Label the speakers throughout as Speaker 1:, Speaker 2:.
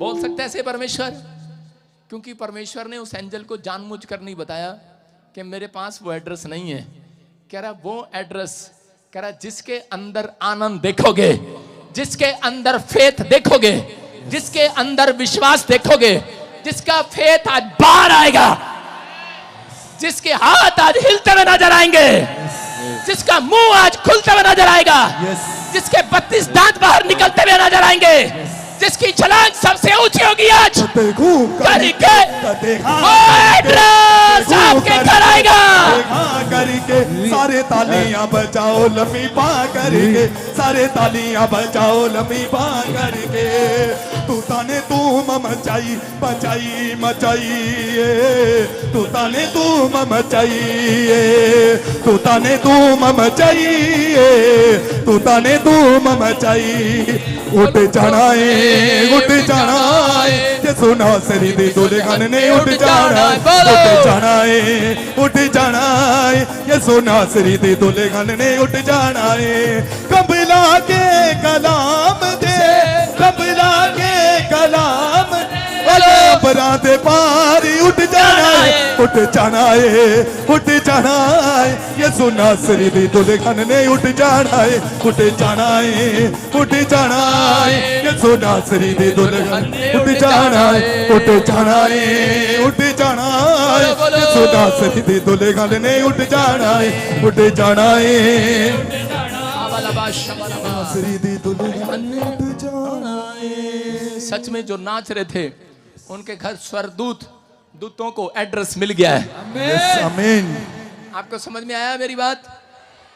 Speaker 1: बोल सकते ऐसे परमेश्वर? क्योंकि परमेश्वर ने उस एंजल को जानबूझकर नहीं बताया कि मेरे पास वो एड्रेस नहीं है। कह रहा वो एड्रेस, कह रहा जिसके अंदर आनंद देखोगे, जिसके अंदर फेथ देखोगे, जिसके अंदर विश्वास देखोगे, जिसका फेथ आज बाहर आएगा, जिसके हाथ आज हिलते हुए नजर आएंगे, जिसका मुंह आज खुलते हुए नजर आएगा, जिसके 32 दांत बाहर निकलते हुए नजर आएंगे, जिसकी छलांग सबसे ऊंची होगी आज करके आपके घर आएगा।
Speaker 2: करके सारे तालियां बजाओ लम्बी पा करके, सारे तालियां बजाओ लम्बी पा करके। तू ताने तू मचाई बचाई मचाई, तू ताने तू मचाई, तू ताने तू मचाई, तू ताने तू मचाई। उठ जाना है, उठ जाना है, ये सुना सरी दे दुल्हन ने उठ जाना है, उठ जाना है, उठ जाना है, ये सुना सरी दे दुल्हन ने उठ जाना है। कबला के कलाम दे, कबला के कलाम बराते पारी उठ जाना है, उठ जाना है, उठ जाना है, ये सुना सरी दी दुल्हन ने उठ जाना है, उठ जाना है, उठ जाना है, ये सुना सरी दी दुल्हन उठ जाना है, उठ जाना है, उठ जाना है, ये सुना सरी दी दुल्हन ने उठ जाना है, उठ जाना है, सरी दी दुल्हन उठ जाना है।
Speaker 1: सच में जो नाच रहे थे उनके घर स्वर्गदूत दूतों को एड्रेस मिल गया है।
Speaker 2: आमीन।
Speaker 1: आपको समझ में आया मेरी बात?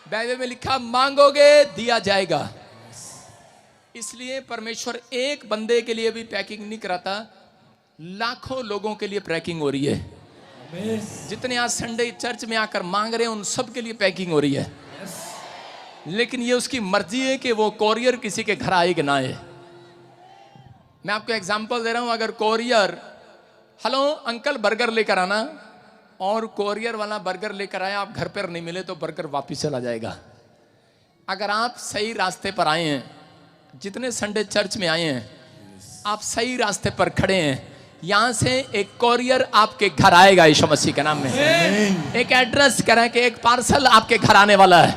Speaker 1: बाइबल में लिखा मांगोगे दिया जाएगा। इसलिए परमेश्वर एक बंदे के लिए भी पैकिंग नहीं कराता, लाखों लोगों के लिए पैकिंग हो रही है। जितने आज संडे चर्च में आकर मांग रहे हैं उन सब के लिए पैकिंग हो रही है। लेकिन ये उसकी मर्जी है कि वो कोरियर किसी के घर आए कि ना आए। मैं आपको एग्जांपल दे रहा हूं, अगर कोरियर हेलो अंकल बर्गर लेकर आना, और कोरियर वाला बर्गर लेकर आया, आप घर पर नहीं मिले तो बर्गर वापस चला जाएगा। अगर आप सही रास्ते पर आए हैं, जितने संडे चर्च में आए हैं, आप सही रास्ते पर खड़े हैं, यहां से एक कोरियर आपके घर आएगा यीशु मसीह के नाम में। एक एड्रेस करें कि एक पार्सल आपके घर आने वाला है,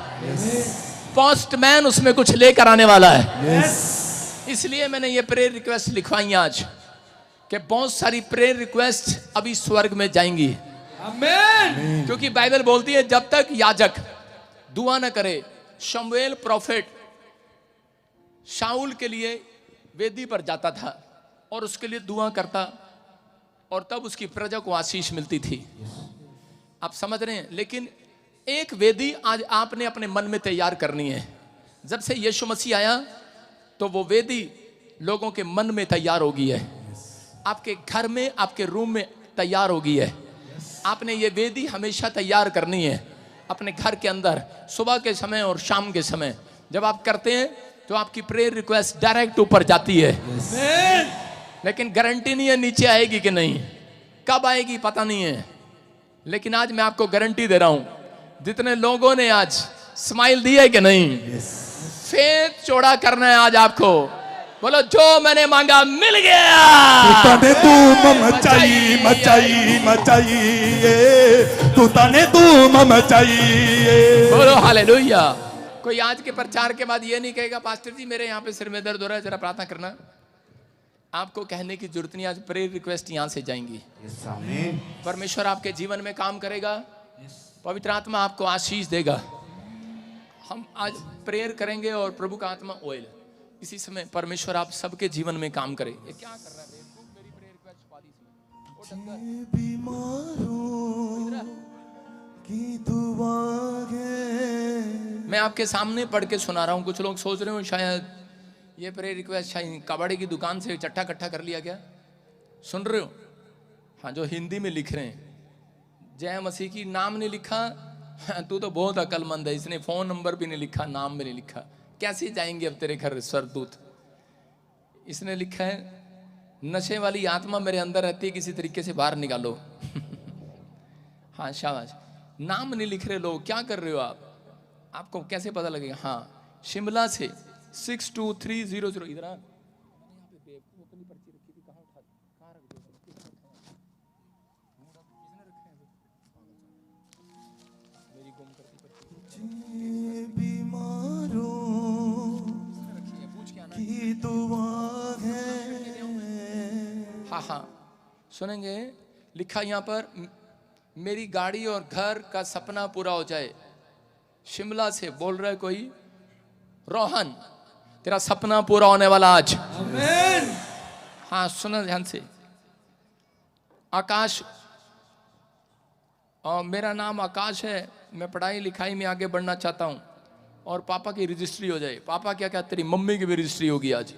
Speaker 1: पोस्टमैन उसमें कुछ लेकर आने वाला है। इसलिए मैंने ये प्रेयर रिक्वेस्ट लिखवाई आज कि बहुत सारी प्रेयर रिक्वेस्ट अभी स्वर्ग में जाएंगी। आमीन। क्योंकि बाइबल बोलती है जब तक याजक दुआ न करे, शमूएल प्रोफेट शाऊल के लिए वेदी पर जाता था और उसके लिए दुआ करता, और तब उसकी प्रजा को आशीष मिलती थी। आप समझ रहे हैं? लेकिन एक वेदी आज आपने अपने मन में तैयार करनी है। जब से यीशु मसीह आया तो वो वेदी लोगों के मन में तैयार हो गई है, आपके घर में, आपके रूम में तैयार हो गई है। आपने ये वेदी हमेशा तैयार करनी है अपने घर के अंदर। सुबह के समय और शाम के समय जब आप करते हैं तो आपकी प्रेयर रिक्वेस्ट डायरेक्ट ऊपर जाती है। लेकिन गारंटी नहीं है नीचे आएगी कि नहीं, कब आएगी पता नहीं है। लेकिन आज मैं आपको गारंटी दे रहा हूं, जितने लोगों ने आज स्माइल दी है कि नहीं, फेथ चौड़ा करना है आज आपको। बोलो जो मैंने मांगा मिल गया।
Speaker 2: तूने तू मचाई मचाई मचाई, तू तने तू मचाई।
Speaker 1: बोलो हालेलुया। कोई आज के प्रचार के बाद ये नहीं कहेगा पास्टर जी मेरे यहाँ पे सिर में दर्द हो रहा है, जरा प्रार्थना करना। आपको कहने की जरूरत नहीं, आज प्रेयर रिक्वेस्ट यहाँ से जाएंगी। परमेश्वर आपके जीवन में काम करेगा, पवित्र आत्मा आपको आशीष देगा। हम आज प्रेयर करेंगे और प्रभु का आत्मा ऑयल, इसी समय परमेश्वर आप सबके जीवन में काम करे। ये क्या कर रहा है? मेरी प्रेयर रिक्वेस्ट छुपा दी इसमें। मैं आपके सामने पढ़ के सुना रहा हूँ। कुछ लोग सोच रहे हो शायद ये प्रेयर रिक्वेस्ट शायद कबाड़ी की दुकान से चट्टा कट्ठा कर लिया क्या? सुन रहे हो? हाँ, जो हिंदी में लिख रहे हैं, जय मसीह की नाम नहीं लिखा, तू तो बहुत अकलमंद है, इसने फोन नंबर भी नहीं लिखा, नाम भी नहीं लिखा, कैसे जाएंगे अब तेरे घर स्वर्गदूत? इसने लिखा है नशे वाली आत्मा मेरे अंदर रहती है, किसी तरीके से बाहर निकालो। हाँ शाबाश। नाम नहीं लिख रहे लोग, क्या कर रहे हो आप? आपको कैसे पता लगेगा? हाँ, शिमला से 62300 इधर मेरी गुम करती
Speaker 2: बीमारों
Speaker 1: पूछ के आना।
Speaker 2: की दुआ है।
Speaker 1: हाँ हाँ सुनेंगे। लिखा यहाँ पर मेरी गाड़ी और घर का सपना पूरा हो जाए। शिमला से बोल रहा है कोई, रोहन तेरा सपना पूरा होने वाला आज।
Speaker 2: आमीन।
Speaker 1: हाँ सुनो ध्यान से। आकाश, और मेरा नाम आकाश है, मैं पढ़ाई लिखाई में आगे बढ़ना चाहता हूँ और पापा की रजिस्ट्री हो जाए। पापा क्या क्या, तेरी मम्मी की भी रजिस्ट्री होगी आज।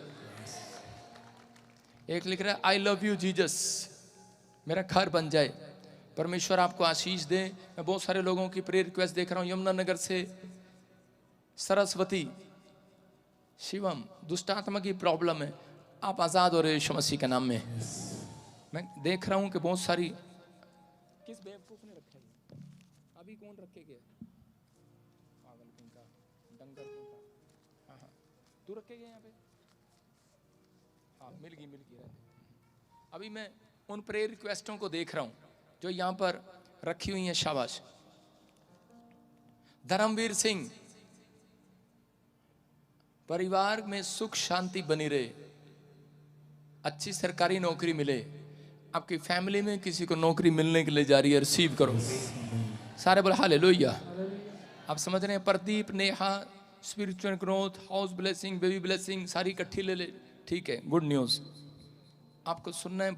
Speaker 1: एक लिख रहा है आई लव यू जीसस, मेरा घर बन जाए। परमेश्वर आपको आशीष दे। मैं बहुत सारे लोगों की प्रेयर रिक्वेस्ट देख रहा हूँ। यमुनानगर से सरस्वती, शिवम, दुष्ट आत्मा की प्रॉब्लम है, आप आजाद हो रहे हो यीशु मसीह के नाम में। मैं देख रहा हूँ कि बहुत सारी, किस बेवकूफ ने रखे हैं? अभी कौन रखे गए? पागल किंग का, डंगर किंग का। हाँ हाँ तू रखे गए यहाँ पे? हाँ मिल गई रहने। अभी मैं उन प्रेयर रिक्वेस्टों को देख रहा हूँ जो यहाँ पर रखी हुई हैं। शाबाश। धर्मवीर सिंह, परिवार में सुख शांति बनी रहे, अच्छी सरकारी नौकरी मिले। आपकी फैमिली में किसी को नौकरी मिलने के लिए जा रही है, रिसीव करो। सारे बोले हालेलुया। आप समझ रहे हैं? Pradeep, Neha, spiritual growth, house blessing, baby blessing, सारी इकट्ठी ले ले। ठीक है, गुड न्यूज़ आपको सुनना है।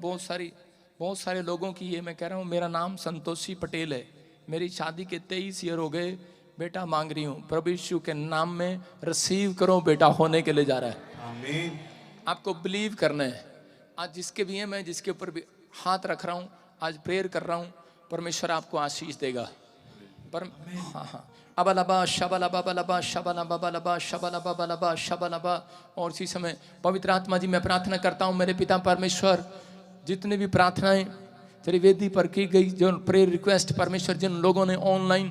Speaker 1: बहुत सारे लोगों की ये मैं कह रहा हूँ। मेरा नाम संतोषी पटेल है, मेरी शादी के 23 ईयर हो गए, बेटा मांग रही हूँ। प्रभु यीशु के नाम में रिसीव करो, बेटा होने के लिए जा रहा है।
Speaker 2: आमीन। आपको
Speaker 1: बिलीव करना है। आज जिसके भी है, मैं जिसके ऊपर भी हाथ रख रहा हूँ, आज प्रेयर कर रहा हूँ, परमेश्वर आपको आशीष देगा। पर हाँ हाँ अबलबा शबलबा बलबा शबलबा बलबा शबलबा बलबा शबलबा। और इसी समय पवित्र आत्मा जी मैं प्रार्थना करता हूँ, मेरे पिता परमेश्वर, जितनी भी प्रार्थनाएं तेरी वेदी पर की गई, जो प्रेयर रिक्वेस्ट परमेश्वर, जिन लोगों ने ऑनलाइन,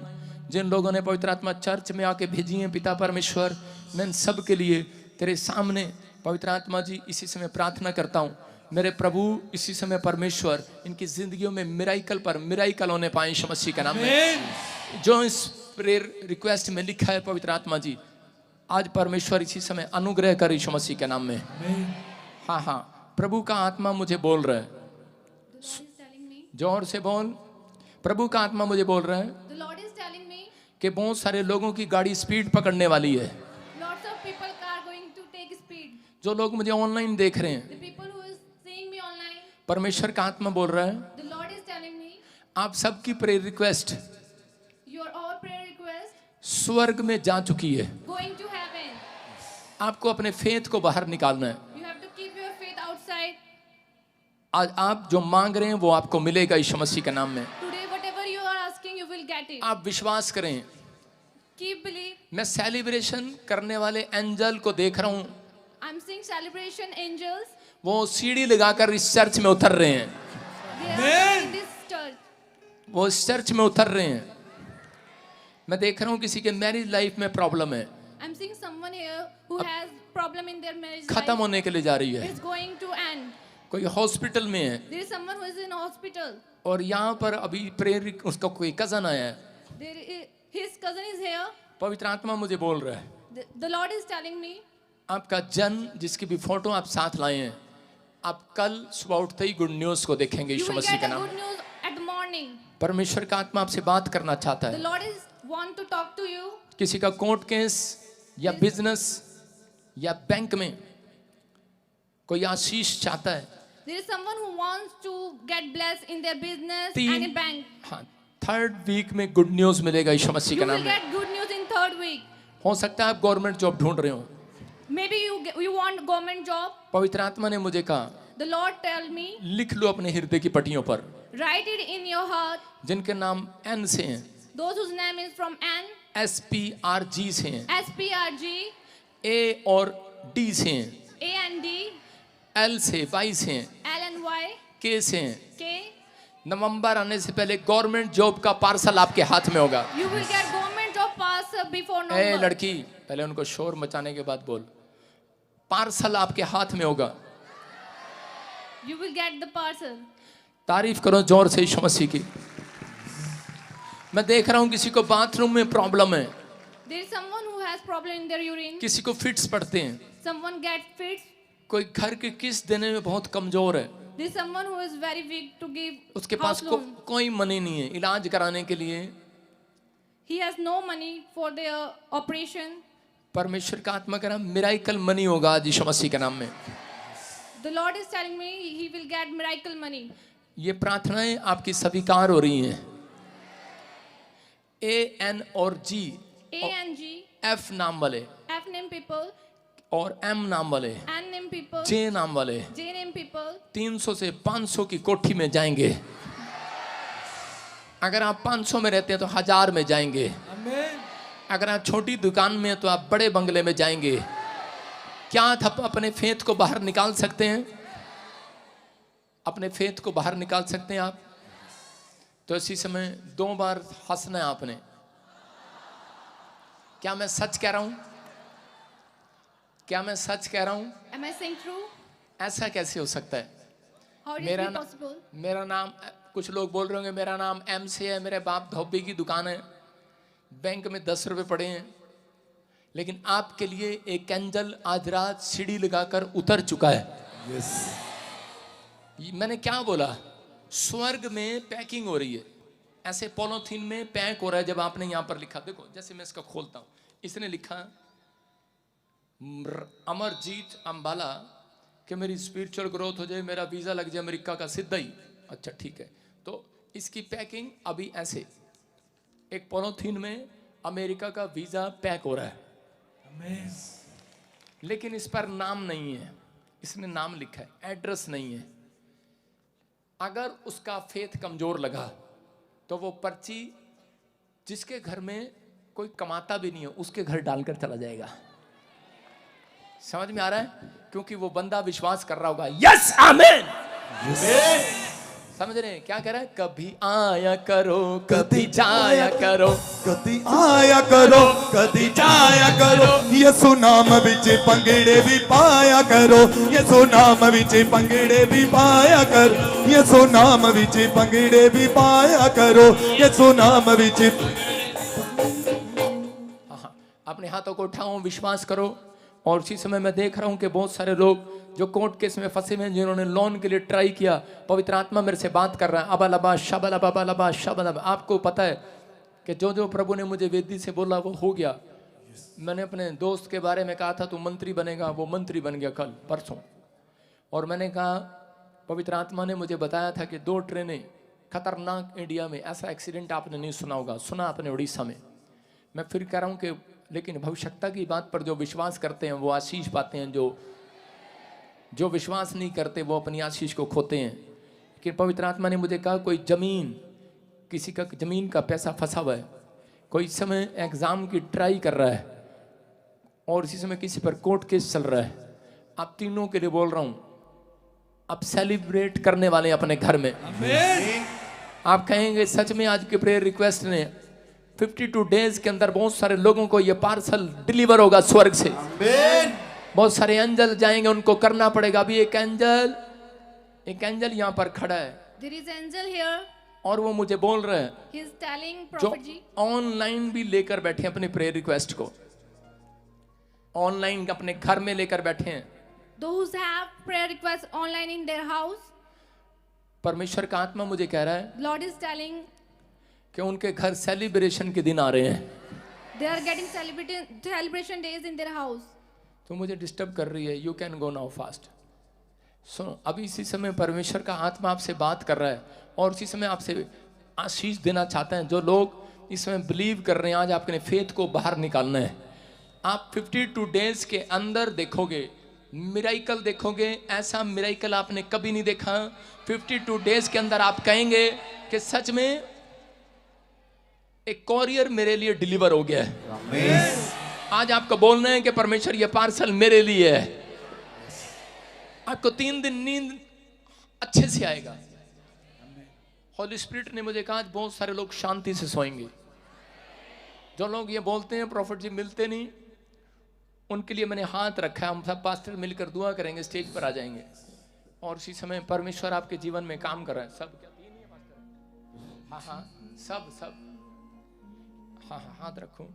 Speaker 1: जिन लोगों ने पवित्र आत्मा चर्च में आके भेजी हैं पिता परमेश्वर, मैं सब के लिए तेरे सामने पवित्र आत्मा जी इसी समय प्रार्थना करता हूँ। मेरे प्रभु इसी समय परमेश्वर इनकी जिंदगियों में मिराइकल पर मिराइकल होने पाए यीशु मसीह के नाम में। जो इस प्रेयर रिक्वेस्ट में लिखा है पवित्र आत्मा जी, आज परमेश्वर इसी समय अनुग्रह कर यीशु मसीह के नाम में। हाँ हाँ प्रभु का आत्मा मुझे बोल रहा है, जोर से बोल। प्रभु का आत्मा मुझे बोल रहा है कि बहुत सारे लोगों की गाड़ी स्पीड पकड़ने वाली है। जो लोग मुझे ऑनलाइन देख रहे हैं, परमेश्वर का आत्मा बोल रहा है आप सबकी प्रेयर रिक्वेस्ट स्वर्ग में जा चुकी है। आपको अपने फेथ को बाहर निकालना है। आज आप जो मांग रहे हैं वो आपको मिलेगा यीशु मसीह के नाम में। आप विश्वास करें। मैं सेलिब्रेशन करने एंजल एंजल को देख रहा हूँ। वो सीढ़ी लगाकर इस चर्च में उतर रहे हैं। वो इस चर्च में उतर रहे हैं। मैं देख रहा हूँ किसी के मैरिज लाइफ में प्रॉब्लम है, खत्म होने के लिए जा रही है। कोई हॉस्पिटल में है और यहाँ पर अभी प्रेयर, उसका कोई कजन आया है। पवित्र आत्मा मुझे बोल रहा है आपका जन्म, जिसकी भी फोटो आप साथ लाए हैं, आप कल सुबह उठते ही गुड न्यूज को देखेंगे यीशु मसीह के नाम। परमेश्वर का आत्मा आपसे बात करना चाहता है। किसी का कोर्ट केस या बिजनेस या बैंक में कोई आशीष चाहता है।
Speaker 3: There is someone who wants to get blessed in their business and in bank.
Speaker 1: हाँ, 3rd वीक में गुड न्यूज मिलेगा यीशु मसीह के नाम में।
Speaker 3: You will get good news in 3rd week.
Speaker 1: हो सकता है आप गवर्नमेंट जॉब ढूंढ रहे हो।
Speaker 3: Maybe you want government job.
Speaker 1: पवित्र आत्मा ने मुझे कहा,
Speaker 3: The Lord tell me,
Speaker 1: लिख लो अपने हृदय की पट्टियों पर,
Speaker 3: write it in your heart.
Speaker 1: जिनके नाम एन से हैं,
Speaker 3: Those whose name is from N,
Speaker 1: SPRG से हैं,
Speaker 3: SPRG,
Speaker 1: A और D से हैं,
Speaker 3: A and D,
Speaker 1: L से Y से हैं,
Speaker 3: L and Y,
Speaker 1: K से हैं।
Speaker 3: K.
Speaker 1: नवंबर आने से पहले गवर्नमेंट जॉब का पार्सल आपके हाथ में होगा।
Speaker 3: You will get government job parcel before November.
Speaker 1: ए लड़की, पहले उनको शोर मचाने के बाद बोल, पार्सल आपके हाथ में होगा।
Speaker 3: you will get the parcel.
Speaker 1: तारीफ करो जोर से यीशु मसीह की। मैं देख रहा हूं किसी को बाथरूम में प्रॉब्लम है,
Speaker 3: There is someone who has problem in their urine.
Speaker 1: किसी को फिट्स पड़ते हैं,
Speaker 3: Someone gets fits.
Speaker 1: कोई घर की किस्त देने में बहुत कमजोर है,
Speaker 3: There is someone who is very weak to give
Speaker 1: उसके
Speaker 3: house
Speaker 1: पास
Speaker 3: loan.
Speaker 1: कोई मनी नहीं है इलाज कराने के लिए।
Speaker 3: He has no money for their operation.
Speaker 1: परमेश्वर का आत्मा कह रहा मिराइकल मनी होगा आज यीशु मसीह के नाम में।
Speaker 3: The Lord is telling me he will get miracle money.
Speaker 1: ये प्रार्थनाएं आपकी स्वीकार हो रही हैं। A, N और G,
Speaker 3: A and G,
Speaker 1: F नाम वाले
Speaker 3: F name people,
Speaker 1: और M नाम वाले,
Speaker 3: N name people,
Speaker 1: J नाम वाले
Speaker 3: J name people.
Speaker 1: 300 से 500 की कोठी में जाएंगे। अगर आप 500 में रहते हैं तो 1000 में जाएंगे। अगर आप छोटी दुकान में हैं तो आप बड़े बंगले में जाएंगे। क्या आप अपने फेथ को बाहर निकाल सकते हैं? अपने फेथ को बाहर निकाल सकते हैं आप? तो इसी समय 2 बार हंसना है आपने। क्या मैं सच कह रहा हूं? क्या मैं सच कह रहा हूं?
Speaker 3: Am I saying true?
Speaker 1: ऐसा कैसे हो सकता है?
Speaker 3: How it
Speaker 1: मेरा
Speaker 3: is
Speaker 1: ना,
Speaker 3: possible?
Speaker 1: मेरा नाम, कुछ लोग बोल रहे होंगे मेरा नाम एम से है, मेरे बाप धोबी की दुकान है, बैंक में 10 रुपए पड़े हैं, लेकिन आपके लिए एक एंजल आज रात सीढ़ी लगाकर उतर चुका है। मैंने क्या बोला? स्वर्ग में पैकिंग हो रही है, ऐसे पॉलिथीन में पैक हो रहा है। जब आपने यहां पर लिखा, देखो जैसे मैं इसका खोलता हूं, इसने लिखा अमरजीत अंबाला कि मेरी स्पिरिचुअल ग्रोथ हो जाए, मेरा वीजा लग जाए अमेरिका का सीधा ही। अच्छा ठीक है, तो इसकी पैकिंग अभी ऐसे एक पॉलिथीन में अमेरिका का वीजा पैक हो रहा है, लेकिन इस पर नाम नहीं है। इसने नाम लिखा है, एड्रेस नहीं है। अगर उसका फेथ कमजोर लगा तो वो पर्ची जिसके घर में कोई कमाता भी नहीं है उसके घर डालकर चला जाएगा। समझ में आ रहा है? क्योंकि वो बंदा विश्वास कर रहा होगा। यस आमीन। समझ रहे हैं क्या कह रहा है? कभी आया करो कभी जाया करो,
Speaker 2: कदी आया करो कदी जाया करो, यसु नाम विच पंगड़े भी पाया करो, यसु नाम विच पंगड़े भी पाया करो, यसु नाम विच पंगड़े भी पाया करो, यसु नाम विच।
Speaker 1: अपने हाथों को उठाओ, विश्वास करो। और उसी समय मैं देख रहा हूं कि बहुत सारे लोग जो कोर्ट केस में फंसे हुए हैं, जिन्होंने लोन के लिए ट्राई किया, पवित्र आत्मा मेरे से बात कर रहा है। अबा शबलबा। आपको पता है कि जो जो प्रभु ने मुझे वेदी से बोला वो हो गया। मैंने अपने दोस्त के बारे में कहा था तू मंत्री बनेगा, वो मंत्री बन गया कल परसों। और मैंने कहा, पवित्र आत्मा ने मुझे बताया था कि 2 ट्रेनें खतरनाक, इंडिया में ऐसा एक्सीडेंट आपने नहीं सुना होगा, सुना आपने उड़ीसा में। मैं फिर कह रहा हूँ कि लेकिन भविष्यता की बात पर जो विश्वास करते हैं वो आशीष पाते हैं, जो विश्वास नहीं करते वो अपनी आशीष को खोते हैं। लेकिन पवित्र आत्मा ने मुझे कहा कोई जमीन, किसी का जमीन का पैसा फंसा हुआ है, कोई इस समय एग्जाम की ट्राई कर रहा है, और इसी समय किसी पर कोर्ट केस चल रहा है। आप तीनों के लिए बोल रहा हूं, आप सेलिब्रेट करने वाले हैं अपने घर में। आप कहेंगे सच में आज के प्रेयर रिक्वेस्ट ने 52 डेज के अंदर बहुत सारे लोगों को ये पार्सल डिलीवर होगा स्वर्ग से। बहुत सारे एंजल जाएंगे, उनको करना पड़ेगा। अभी एक एंजल यहाँ पर खड़ा है,
Speaker 3: There is angel here.
Speaker 1: और वो मुझे बोल रहे हैं,
Speaker 3: He is telling
Speaker 1: जो
Speaker 3: Prophet Ji.
Speaker 1: ऑनलाइन भी लेकर बैठे हैं अपने प्रेयर रिक्वेस्ट को, ऑनलाइन अपने घर में लेकर बैठे हैं।
Speaker 3: Those have prayer requests online in their house.
Speaker 1: परमेश्वर का आत्मा मुझे कह रहा है
Speaker 3: Lord is telling
Speaker 1: कि उनके घर सेलिब्रेशन के दिन आ रहे हैं।
Speaker 3: they are getting celebration days in their house.
Speaker 1: तो मुझे डिस्टर्ब कर रही है। You can go now fast. सुनो, अभी इसी समय परमेश्वर का आत्मा आपसे बात कर रहा है और इसी समय आपसे आशीष देना चाहते हैं। जो लोग इस समय बिलीव कर रहे हैं, आज आपने फेथ को बाहर निकालना है। आप 52 डेज के अंदर देखोगे, मिराइकल देखोगे। ऐसा मिराइकल आपने कभी नहीं देखा। 52 डेज के अंदर आप कहेंगे कि सच में एक कॉरियर मेरे लिए डिलीवर हो गया है। आज आपको बोलना है कि परमेश्वर ये पार्सल मेरे लिए है। आपको 3 दिन नींद अच्छे से आएगा। होली स्पिरिट ने मुझे कहा आज बहुत सारे लोग शांति से सोएंगे। जो लोग ये बोलते हैं प्रॉफिट जी मिलते नहीं, उनके लिए मैंने हाथ रखा है। हम सब पास्टर मिलकर दुआ करेंगे, स्टेज पर आ जाएंगे और उसी समय परमेश्वर आपके जीवन में काम कर रहा है। सब क्या तीन ही पास्टर? हाँ हाँ, सब सब, हाँ हाँ, हाथ रखो।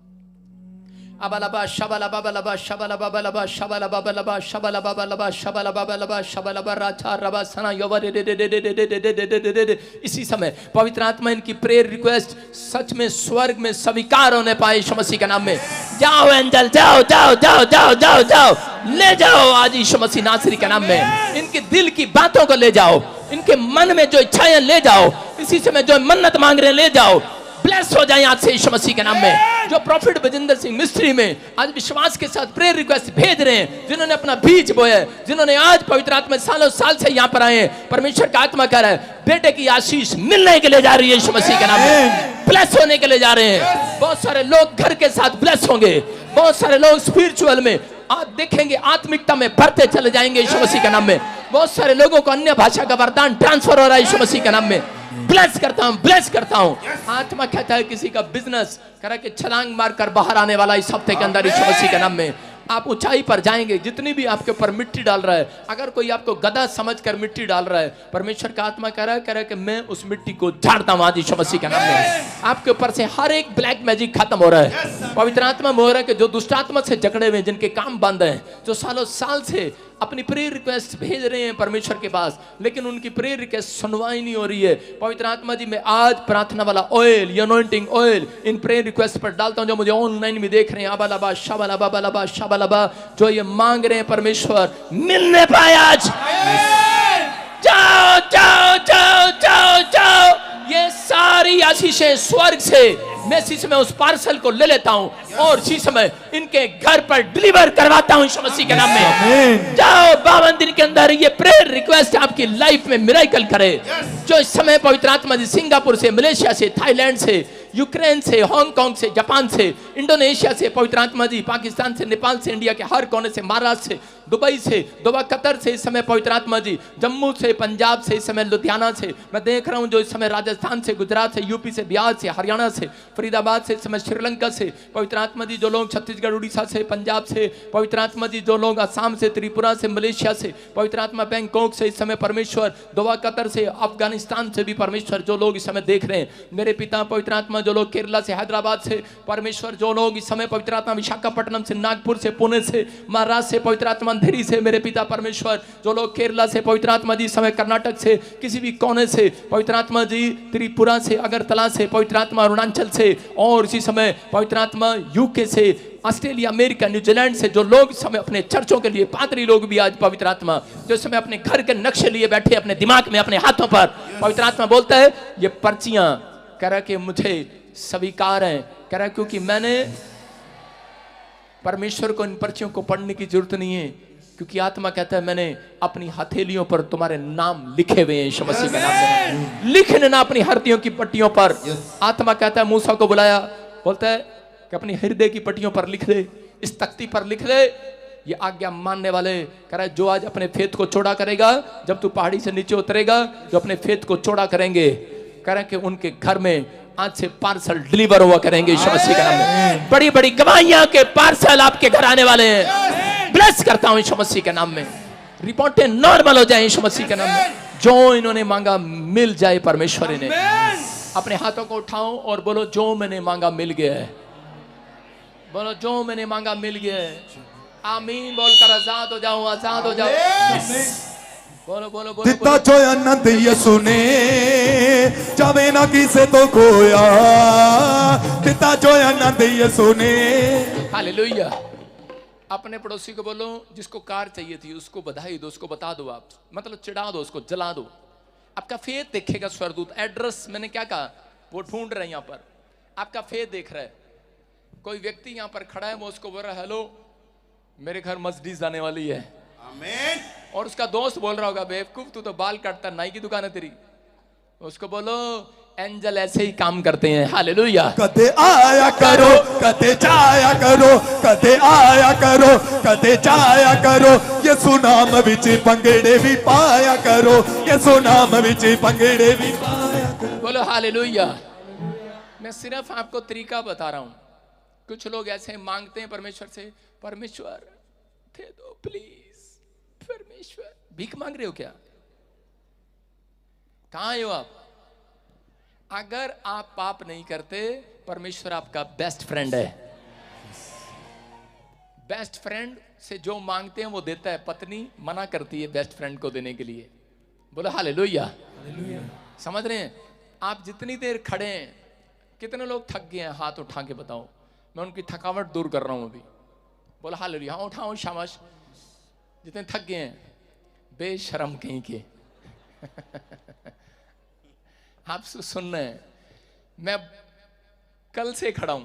Speaker 1: अबलबा शबलबा बलबा शबलबा बलबा शबलबा बलबा शबलबा बलबा शबलबा बलबा शबलबा राचा रबा सना योवर। इसी समय पवित्र आत्मा इनकी प्रेयर रिक्वेस्ट सच में स्वर्ग में स्वीकार होने पाए यीशु मसीह के नाम में। जाओ एंजल, जाओ जाओ जाओ जाओ जाओ जाओ, ले जाओ आज यीशु मसीह नासरी के नाम में। इनके दिल की बातों को ले जाओ, इनके मन में जो इच्छाएं ले जाओ, इसी समय जो मन्नत मांग रहे हैं ले जाओ। ब्लेस हो जाए आज से यीशु मसीह के नाम में। जो प्रॉफिट बजिंदर सिंह मिस्ट्री में आज विश्वास के साथ प्रेयर रिक्वेस्ट भेज रहे हैं, जिन्होंने अपना बीज बोया, जिन्होंने आज पवित्र आत्मा सालों साल से यहाँ पर आए हैं, परमेश्वर का आत्मा कह रहा है बेटे की आशीष मिलने के लिए जा रही है यीशु मसीह के नाम में, ब्लेस होने के लिए जा रहे हैं। बहुत सारे लोग घर के साथ ब्लेस होंगे, बहुत सारे लोग स्पिरिचुअल में आज देखेंगे, आत्मिकता में बढ़ते चले जाएंगे यीशु मसीह के नाम में। बहुत सारे लोगों को अन्य भाषा का वरदान ट्रांसफर हो रहा है यीशु मसीह के नाम में। ब्लेस करता हूं, ब्लेस करता हूं। आत्मा कहता है किसी का बिजनेस करा के छलांग मारकर बाहर आने वाला इस हफ्ते के अंदर यीशु मसीह के नाम में। आप ऊंचाई पर जाएंगे। जितनी भी आपके ऊपर मिट्टी डाल रहा है, अगर कोई आपको गधा समझकर मिट्टी डाल रहा है, परमेश्वर का आत्मा कह रहा है कि मैं उस मिट्टी को झाड़ता हूं आज यीशु मसीह के नाम में। आपके ऊपर से हर एक ब्लैक मैजिक खत्म हो रहा है। पवित्र आत्मा में हो रहा है कि जो दुष्ट आत्मा से जकड़े हुए, जिनके काम बंद हैं, जो सालों साल से अपनी प्रेयर रिक्वेस्ट भेज रहे हैं परमेश्वर के पास, लेकिन उनकी प्रेयर रिक्वेस्ट सुनवाई नहीं हो रही है। पवित्र आत्मा जी मैं आज प्रार्थना वाला ऑयल, ये anointing oil in prayer request पर डालता हूं। जो मुझे ऑनलाइन भी देख रहे हैं, अबलबा शबलबा बलबा शबलबा, जो ये मांग रहे हैं परमेश्वर मिलने पाए आज। जाओ जाओ जाओ जाओ जाओ, ये सारी आशीषें स्वर्ग से मैं इसी समय उस पार्सल को ले लेता हूं और इसी समय इनके घर पर डिलीवर करवाता हूं यीशु मसीह के नाम में। जाओ 52 दिन के अंदर ये प्रेयर रिक्वेस्ट आपकी लाइफ में मिरेकल करे। जो इस समय पवित्र आत्मा जी सिंगापुर से, मलेशिया से, थाईलैंड से, यूक्रेन से, हांगकांग से, जापान से, इंडोनेशिया से, पवित्र आत्मा जी पाकिस्तान से, नेपाल से, इंडिया के हर कोने से, महाराष्ट्र से, दुबई से, दुबई कतर से, इस समय पवित्र आत्मा जी जम्मू से, पंजाब से, इस समय लुधियाना से, मैं देख रहा हूं जो इस समय राजस्थान से, गुजरात से, यूपी से, बिहार से, हरियाणा से, फरीदाबाद से, इस समय श्रीलंका से, पवित्र आत्मा जी जो लोग छत्तीसगढ़, उड़ीसा से, पंजाब से, पवित्र आत्मा जी जो लोग असम से, त्रिपुरा से, मलेशिया से, पवित्र आत्मा बैंकॉक से, इस समय परमेश्वर दुबई कतर से, अफगानिस्तान से भी परमेश्वर जो लोग इस समय देख रहे हैं, मेरे पिता पवित्र आत्मा जो लोग केरला से, हैदराबाद से, परमेश्वर जो लोग इस समय पवित्र आत्मा विशाखापट्टनम से, नागपुर से, पुणे से, महाराष्ट्र से, पवित्र आत्मा अंधेरी से, मेरे पिता परमेश्वर जो लोग केरला से, पवित्र आत्मा जी समय कर्नाटक से, किसी भी कोने से, पवित्र आत्मा जी त्रिपुरा से, अगरतला से, पवित्र आत्मा अरुणाचल से, और इसी समय पवित्र आत्मा यूके से, ऑस्ट्रेलिया, अमेरिका, न्यूजीलैंड से जो लोग इस समय अपने चर्चों के लिए, पादरी लोग भी आज पवित्र आत्मा जो इस समय अपने घर के नक्शे लिए बैठे, अपने दिमाग में, अपने हाथों पर, पवित्र आत्मा बोलता है ये पर्चियां कह रहा कि मुझे स्वीकार है, कह रहा क्योंकि मैंने परमेश्वर को इन पर्चियों को पढ़ने की जरूरत नहीं है, क्योंकि आत्मा कहता है मैंने अपनी हथेलियों पर तुम्हारे नाम लिखे हुए हैं यीशु मसीह के नाम में। लिख लेना अपनी हड्डियों की पट्टियों पर। आत्मा कहता है मूसा को बुलाया, बोलता है कि अपनी हृदय की पट्टियों पर लिख दे, इस तख्ती पर लिख दे, ये आज्ञा मानने वाले, कह रहा है जो आज अपने फेथ को चौड़ा करेगा, जब तू पहाड़ी से नीचे उतरेगा, जो अपने फेथ को चौड़ा करेंगे, कह रहा है कि उनके घर में आज से पार्सल डिलीवर हुआ करेंगे यीशु मसीह के नाम में। बड़ी बड़ी गवाहियां के पार्सल आपके घर आने वाले हैं। ब्लेस करता हूं यीशु मसीह के नाम में। रिपोर्टें नॉर्मल हो जाए यीशु मसीह के नाम में। जो इन्होंने मांगा मिल जाए परमेश्वर इन्हें। अपने हाथों को उठाओ और बोलो जो मैंने मांगा मिल गया है। बोलो जो मैंने मांगा मिल गया है। आमीन बोलकर आजाद हो जाओ, आजाद हो जाओ। बोलो बोलो बोलो।
Speaker 2: दिता जो आनंद यीशु ने जावे ना किसे तो खोया, दिता जो आनंद यीशु ने।
Speaker 1: हालेलुया। अपने पड़ोसी को बोलो जिसको कार चाहिए थी उसको बधाई दो, उसको बता दो, आप मतलब चिढ़ा दो, उसको जला दो। आपका फेथ देखेगा स्वर्गदूत। एड्रेस मैंने क्या कहा वो ढूंढ रहे हैं यहाँ पर, आपका फेथ देख रहा है। कोई व्यक्ति यहाँ पर खड़ा है, वो उसको बोल रहा है हेलो मेरे घर मर्सिडीज आने वाली है। आमीन। और उसका दोस्त बोल रहा होगा बेवकूफ तू तो बाल काटता, नाई की दुकान है तेरी। उसको बोलो एंजल ऐसे ही काम करते हैं। हालेलुया।
Speaker 2: कदे आया करो कदे जाया करो, कदे आया करो कदे जाया करो, ये सुनाम विच पंगड़े भी पाया करो, ये सुनाम विच पंगड़े भी पाया करो।
Speaker 1: बोलो हालेलुया। मैं सिर्फ आपको तरीका बता रहा हूं। कुछ लोग ऐसे मांगते हैं परमेश्वर से, परमेश्वर दे दो प्लीज। परमेश्वर भीख मांग रहे हो क्या? कहां आए हो आप? अगर आप पाप नहीं करते, परमेश्वर आपका बेस्ट फ्रेंड है। बेस्ट फ्रेंड से जो मांगते हैं वो देता है। पत्नी मना करती है बेस्ट फ्रेंड को देने के लिए। बोलो हालेलुया। समझ रहे हैं? आप जितनी देर खड़े हैं, कितने लोग थक गए हैं? हाथ उठा के बताओ, मैं उनकी थकावट दूर कर रहा हूं अभी। बोलो हालेलुया। हाँ उठाओ, शाबाश। जितने थक गए हैं, बेशरम कहीं के। आप सुन रहे हैं, मैं कल से खड़ा हूं,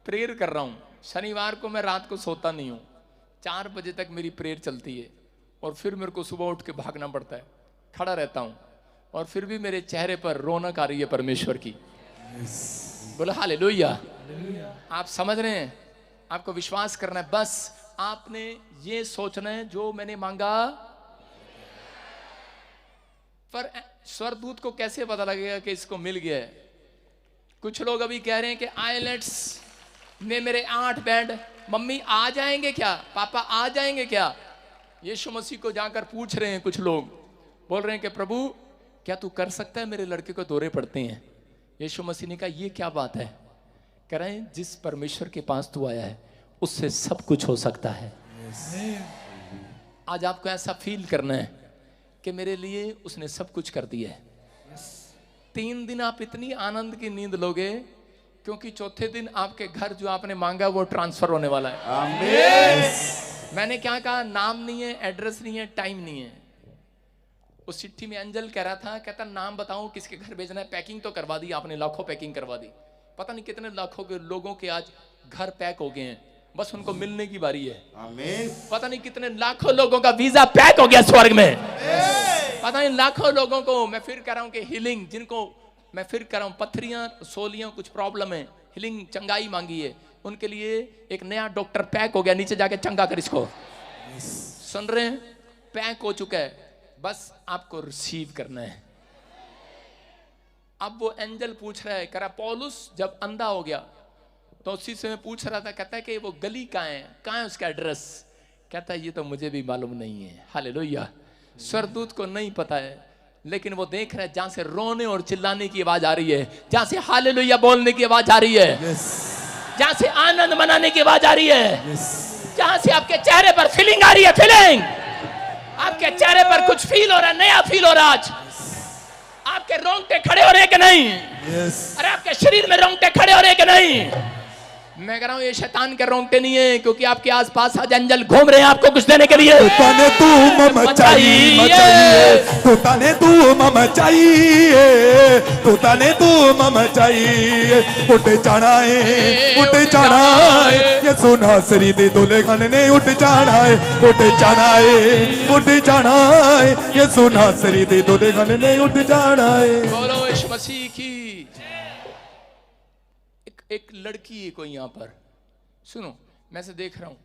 Speaker 1: प्रेयर कर रहा हूं। शनिवार को मैं रात को सोता नहीं हूं, 4 बजे तक मेरी प्रेयर चलती है, और फिर मेरे को सुबह उठ के भागना पड़ता है। खड़ा रहता हूं, और फिर भी मेरे चेहरे पर रौनक आ रही है परमेश्वर की। बोलो हालेलुया। आप समझ रहे हैं? आपको विश्वास करना है, बस आपने ये सोचना है जो मैंने मांगा। पर स्वरदूत को कैसे पता लगेगा कि इसको मिल गया है? कुछ लोग अभी कह रहे हैं कि आईलेट्स में मेरे 8 बैंड, मम्मी आ जाएंगे क्या, पापा आ जाएंगे क्या? यीशु मसीह को जाकर पूछ रहे हैं कुछ लोग, बोल रहे हैं कि प्रभु क्या तू कर सकता है? मेरे लड़के को दौरे पड़ते हैं। यीशु मसीह ने कहा ये क्या बात है? कह रहे हैं जिस परमेश्वर के पास तू आया है उससे सब कुछ हो सकता है। आज आपको ऐसा फील करना है कि मेरे लिए उसने सब कुछ कर दिया है। 3 दिन आप इतनी आनंद की नींद लोगे, क्योंकि चौथे दिन आपके घर जो आपने मांगा वो ट्रांसफर होने वाला है। आमीन। मैंने क्या कहा? नाम नहीं है, एड्रेस नहीं है, टाइम नहीं है। उस चिट्ठी में अंजल कह रहा था, कहता नाम बताओ किसके घर भेजना है। पैकिंग तो करवा दी आपने, लाखों पैकिंग करवा दी। पता नहीं कितने लाखों के लोगों के आज घर पैक हो गए हैं, बस उनको मिलने की बारी है। आमीन। पता नहीं कितने लाखों लोगों का वीजा पैक हो गया स्वर्ग में। पता नहीं लाखों लोगों को, मैं फिर कह रहा हूं कि हीलिंग, जिनको मैं फिर कह रहा हूं पत्थरियां, सोलियां, कुछ प्रॉब्लम है, हीलिंग, चंगाई मांगी है, उनके लिए एक नया डॉक्टर पैक हो गया। नीचे जाके चंगा कर इसको। सुन रहे हैं? पैक हो चुका है, बस आपको रिसीव करना है। अब वो एंजल पूछ रहा है, कह रहा पौलुस जब अंधा हो गया तो उसी से मैं पूछ रहा था, कहता है कि वो गली कहाँ है उसका एड्रेस? कहता है ये तो मुझे भी मालूम नहीं है। हालेलुया। स्वरदूत को नहीं पता है, लेकिन वो देख रहा है जहां से रोने और चिल्लाने की आवाज आ रही है, जहां से हालेलुया बोलने की आवाज आ रही है, जहां से आनंद मनाने की आवाज आ रही है, जहां से आपके चेहरे पर फीलिंग आ रही है। फीलिंग आपके चेहरे पर कुछ फील हो रहा है, नया फील हो रहा है। आज आपके रोंगटे खड़े हो रहे हैं कि नहीं? अरे आपके शरीर में रोंगटे खड़े हो रहे हैं कि नहीं? मैं कह रहा हूं ये शैतान के रोंगटे नहीं है, क्योंकि आपके आसपास आज अंजल घूम रहे हैं आपको कुछ देने के लिए।
Speaker 2: तूने तू मचाई मचाई, तूने तू मचाई, तूने तू मचाई। उठ जाना है, उठ जाना है, ये सुना सरी दे दोले खाने ने उठ जाना है। उठ जाना है, उठ जाना है, ये सुना सरी दे दोले खाने ने उठ जाना है।
Speaker 1: बोलो यीशु मसीह की। एक लड़की है कोई यहाँ पर, सुनो, मैं से देख रहा हूं,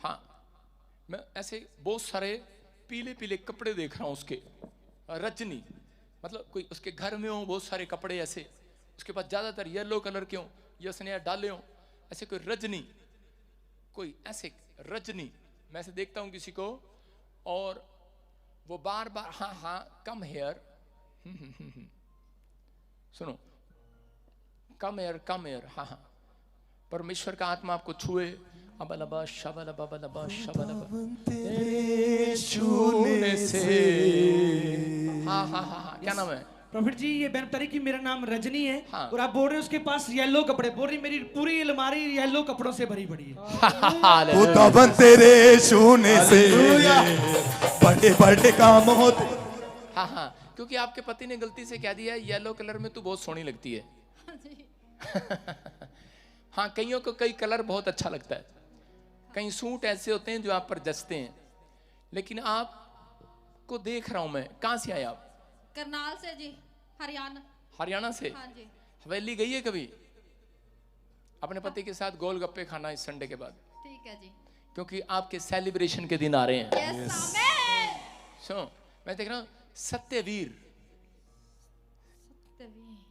Speaker 1: हाँ मैं ऐसे बहुत सारे पीले पीले कपड़े देख रहा हूं उसके। रजनी, मतलब कोई उसके घर में हो बहुत सारे कपड़े ऐसे, उसके पास ज्यादातर येलो कलर के हो या उसने डाले हो, ऐसे कोई रजनी, कोई ऐसे रजनी, मैं से देखता हूं किसी को, और वो बार बार हाँ हाँ कम हेयर, सुनो, कम एयर, कम एयर, हाँ हाँ। परमेश्वर का आत्मा आपको छुए। अबलबा शबलबा बलबा शबलबा तेरे छूने से। हाँ हाँ हाँ हाँ, क्या नाम है?
Speaker 4: प्रॉफिट जी, ये बहन बता रही कि मेरा नाम रजनी है।
Speaker 1: हाँ।
Speaker 4: और आप बोल रहे हैं उसके पास येलो कपड़े, बोल रही मेरी पूरी अलमारी येलो कपड़ों से भरी पड़ी है।
Speaker 2: खुदावन तेरे छूने से बड़े बड़े काम होते।
Speaker 1: हाँ हाँ, क्योंकि आपके पति ने गलती से कह दिया येलो कलर में तू बहुत सोहनी लगती है। हाँ, कईयों को कई कलर बहुत अच्छा लगता है, कई सूट ऐसे होते हैं जो आप पर जचते हैं, लेकिन आपको देख रहा हूं मैं। कहां से आए आप?
Speaker 3: करनाल से जी, हरियाणा।
Speaker 1: हरियाणा से?
Speaker 3: हाँ जी।
Speaker 1: हवेली गई है कभी? अपने पति के साथ गोलगप्पे खाना इस संडे के बाद।
Speaker 3: ठीक है जी,
Speaker 1: क्योंकि आपके सेलिब्रेशन के दिन आ रहे हैं।
Speaker 3: Yes amen.
Speaker 1: सुनो, मैं देख रहा हूं सत्यवीर,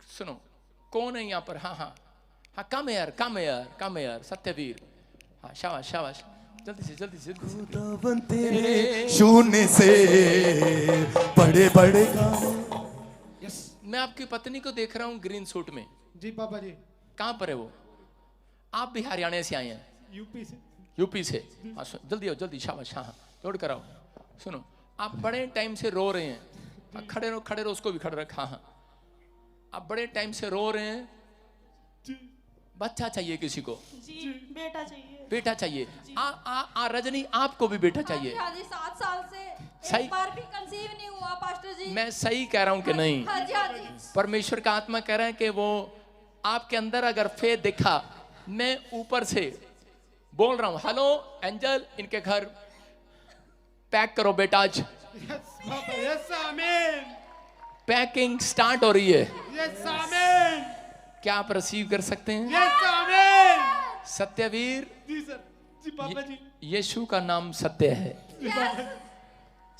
Speaker 1: सुनो कौन है यहाँ पर? हाँ हाँ हाँ, कम यार, कम यार, कम यार, सत्यवीर। हाँ, शाबाश शाबाश, जल्दी से जल्दी से।
Speaker 2: खुदावन तेरे छूने से बड़े बड़े काम।
Speaker 1: मैं आपकी पत्नी को देख रहा हूँ ग्रीन सूट में,
Speaker 4: जी पापा जी।
Speaker 1: कहाँ पर है वो? आप भी हरियाणा से आए हैं?
Speaker 4: यूपी से।
Speaker 1: यूपी से? हाँ, जल्दी आओ, जल्दी, शाबाश, हाँ हाँ, जोड़ कर आओ। सुनो, आप बड़े टाइम से रो रहे हैं, खड़े रहो, खड़े रहो, उसको भी खड़े रखा। हाँ, आप बड़े टाइम से रो रहे हैं, बच्चा चाहिए किसी को?
Speaker 5: जी बेटा चाहिए।
Speaker 1: बेटा चाहिए। रजनी, आपको भी बेटा चाहिए?
Speaker 5: हाँ जी, 7 साल से
Speaker 1: सही।
Speaker 5: एक बार भी कंसीव नहीं हुआ पास्टर जी।
Speaker 1: मैं सही कह रहा हूँ कि नहीं?
Speaker 5: हाँ जी, हाँ जी।
Speaker 1: परमेश्वर का आत्मा कह रहा है कि वो आपके अंदर अगर फेथ दिखा, मैं ऊपर से बोल रहा हूँ, हेलो एंजल, इनके घर पैक करो बेटा आज।
Speaker 4: यस आमीन।
Speaker 1: पैकिंग स्टार्ट हो रही है।
Speaker 4: यस आमीन।
Speaker 1: क्या आप रिसीव कर सकते हैं?
Speaker 4: यस आमीन।
Speaker 1: सत्यवीर,
Speaker 4: जी सर। जी पापा जी।
Speaker 1: यीशु का नाम सत्य है।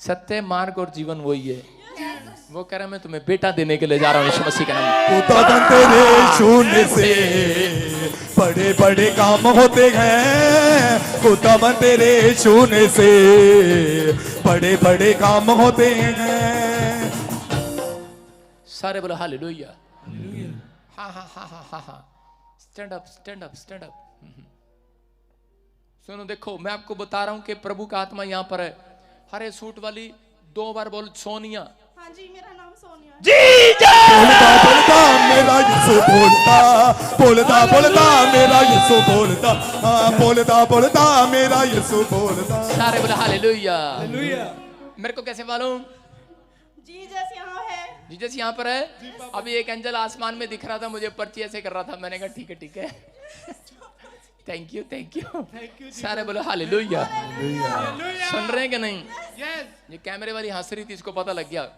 Speaker 1: सत्य, मार्ग और जीवन वही है। वो कह रहा है मैं तुम्हें बेटा देने के लिए जा रहा हूँ यीशु मसीह का नाम।
Speaker 2: खुदावन तेरे शून्य से बड़े बड़े काम होते हैं। खुदावन तेरे शून्य से बड़े बड़े काम होते हैं।
Speaker 1: सारे बोलो हालेलुया। हाँ हाँ हाँ हाँ हाँ हाँ, stand up, stand up, stand up. सुनो, देखो, मैं आपको बता रहा हूँ कि प्रभु का आत्मा यहाँ पर है। हरे सूट वाली 2 बार बोल, सोनिया।
Speaker 5: हाँ जी, मेरा नाम सोनिया है।
Speaker 1: जी
Speaker 2: बोलता बोलता मेरा यीशु बोलता, बोलता बोलता मेरा यीशु बोलता, हाँ बोलता बोलता मेरा यीशु बोलता।
Speaker 1: सारे बोले हालेलुया।
Speaker 4: हालेलुया।
Speaker 1: मेरे को कैसे मालूम?
Speaker 5: जीसस यहाँ है।
Speaker 1: जीसस यहाँ पर है। अभी एक एंजल आसमान में दिख रहा था, मुझे पर्ची ऐसे कर रहा था, मैंने कहा ठीक है ठीक है। Thank you, thank you. सारे बोलो हालेलुया। सुन रहे हैं कि नहीं?
Speaker 4: यस।
Speaker 1: ये कैमरे वाली हंस रही थी, इसको पता लग गया,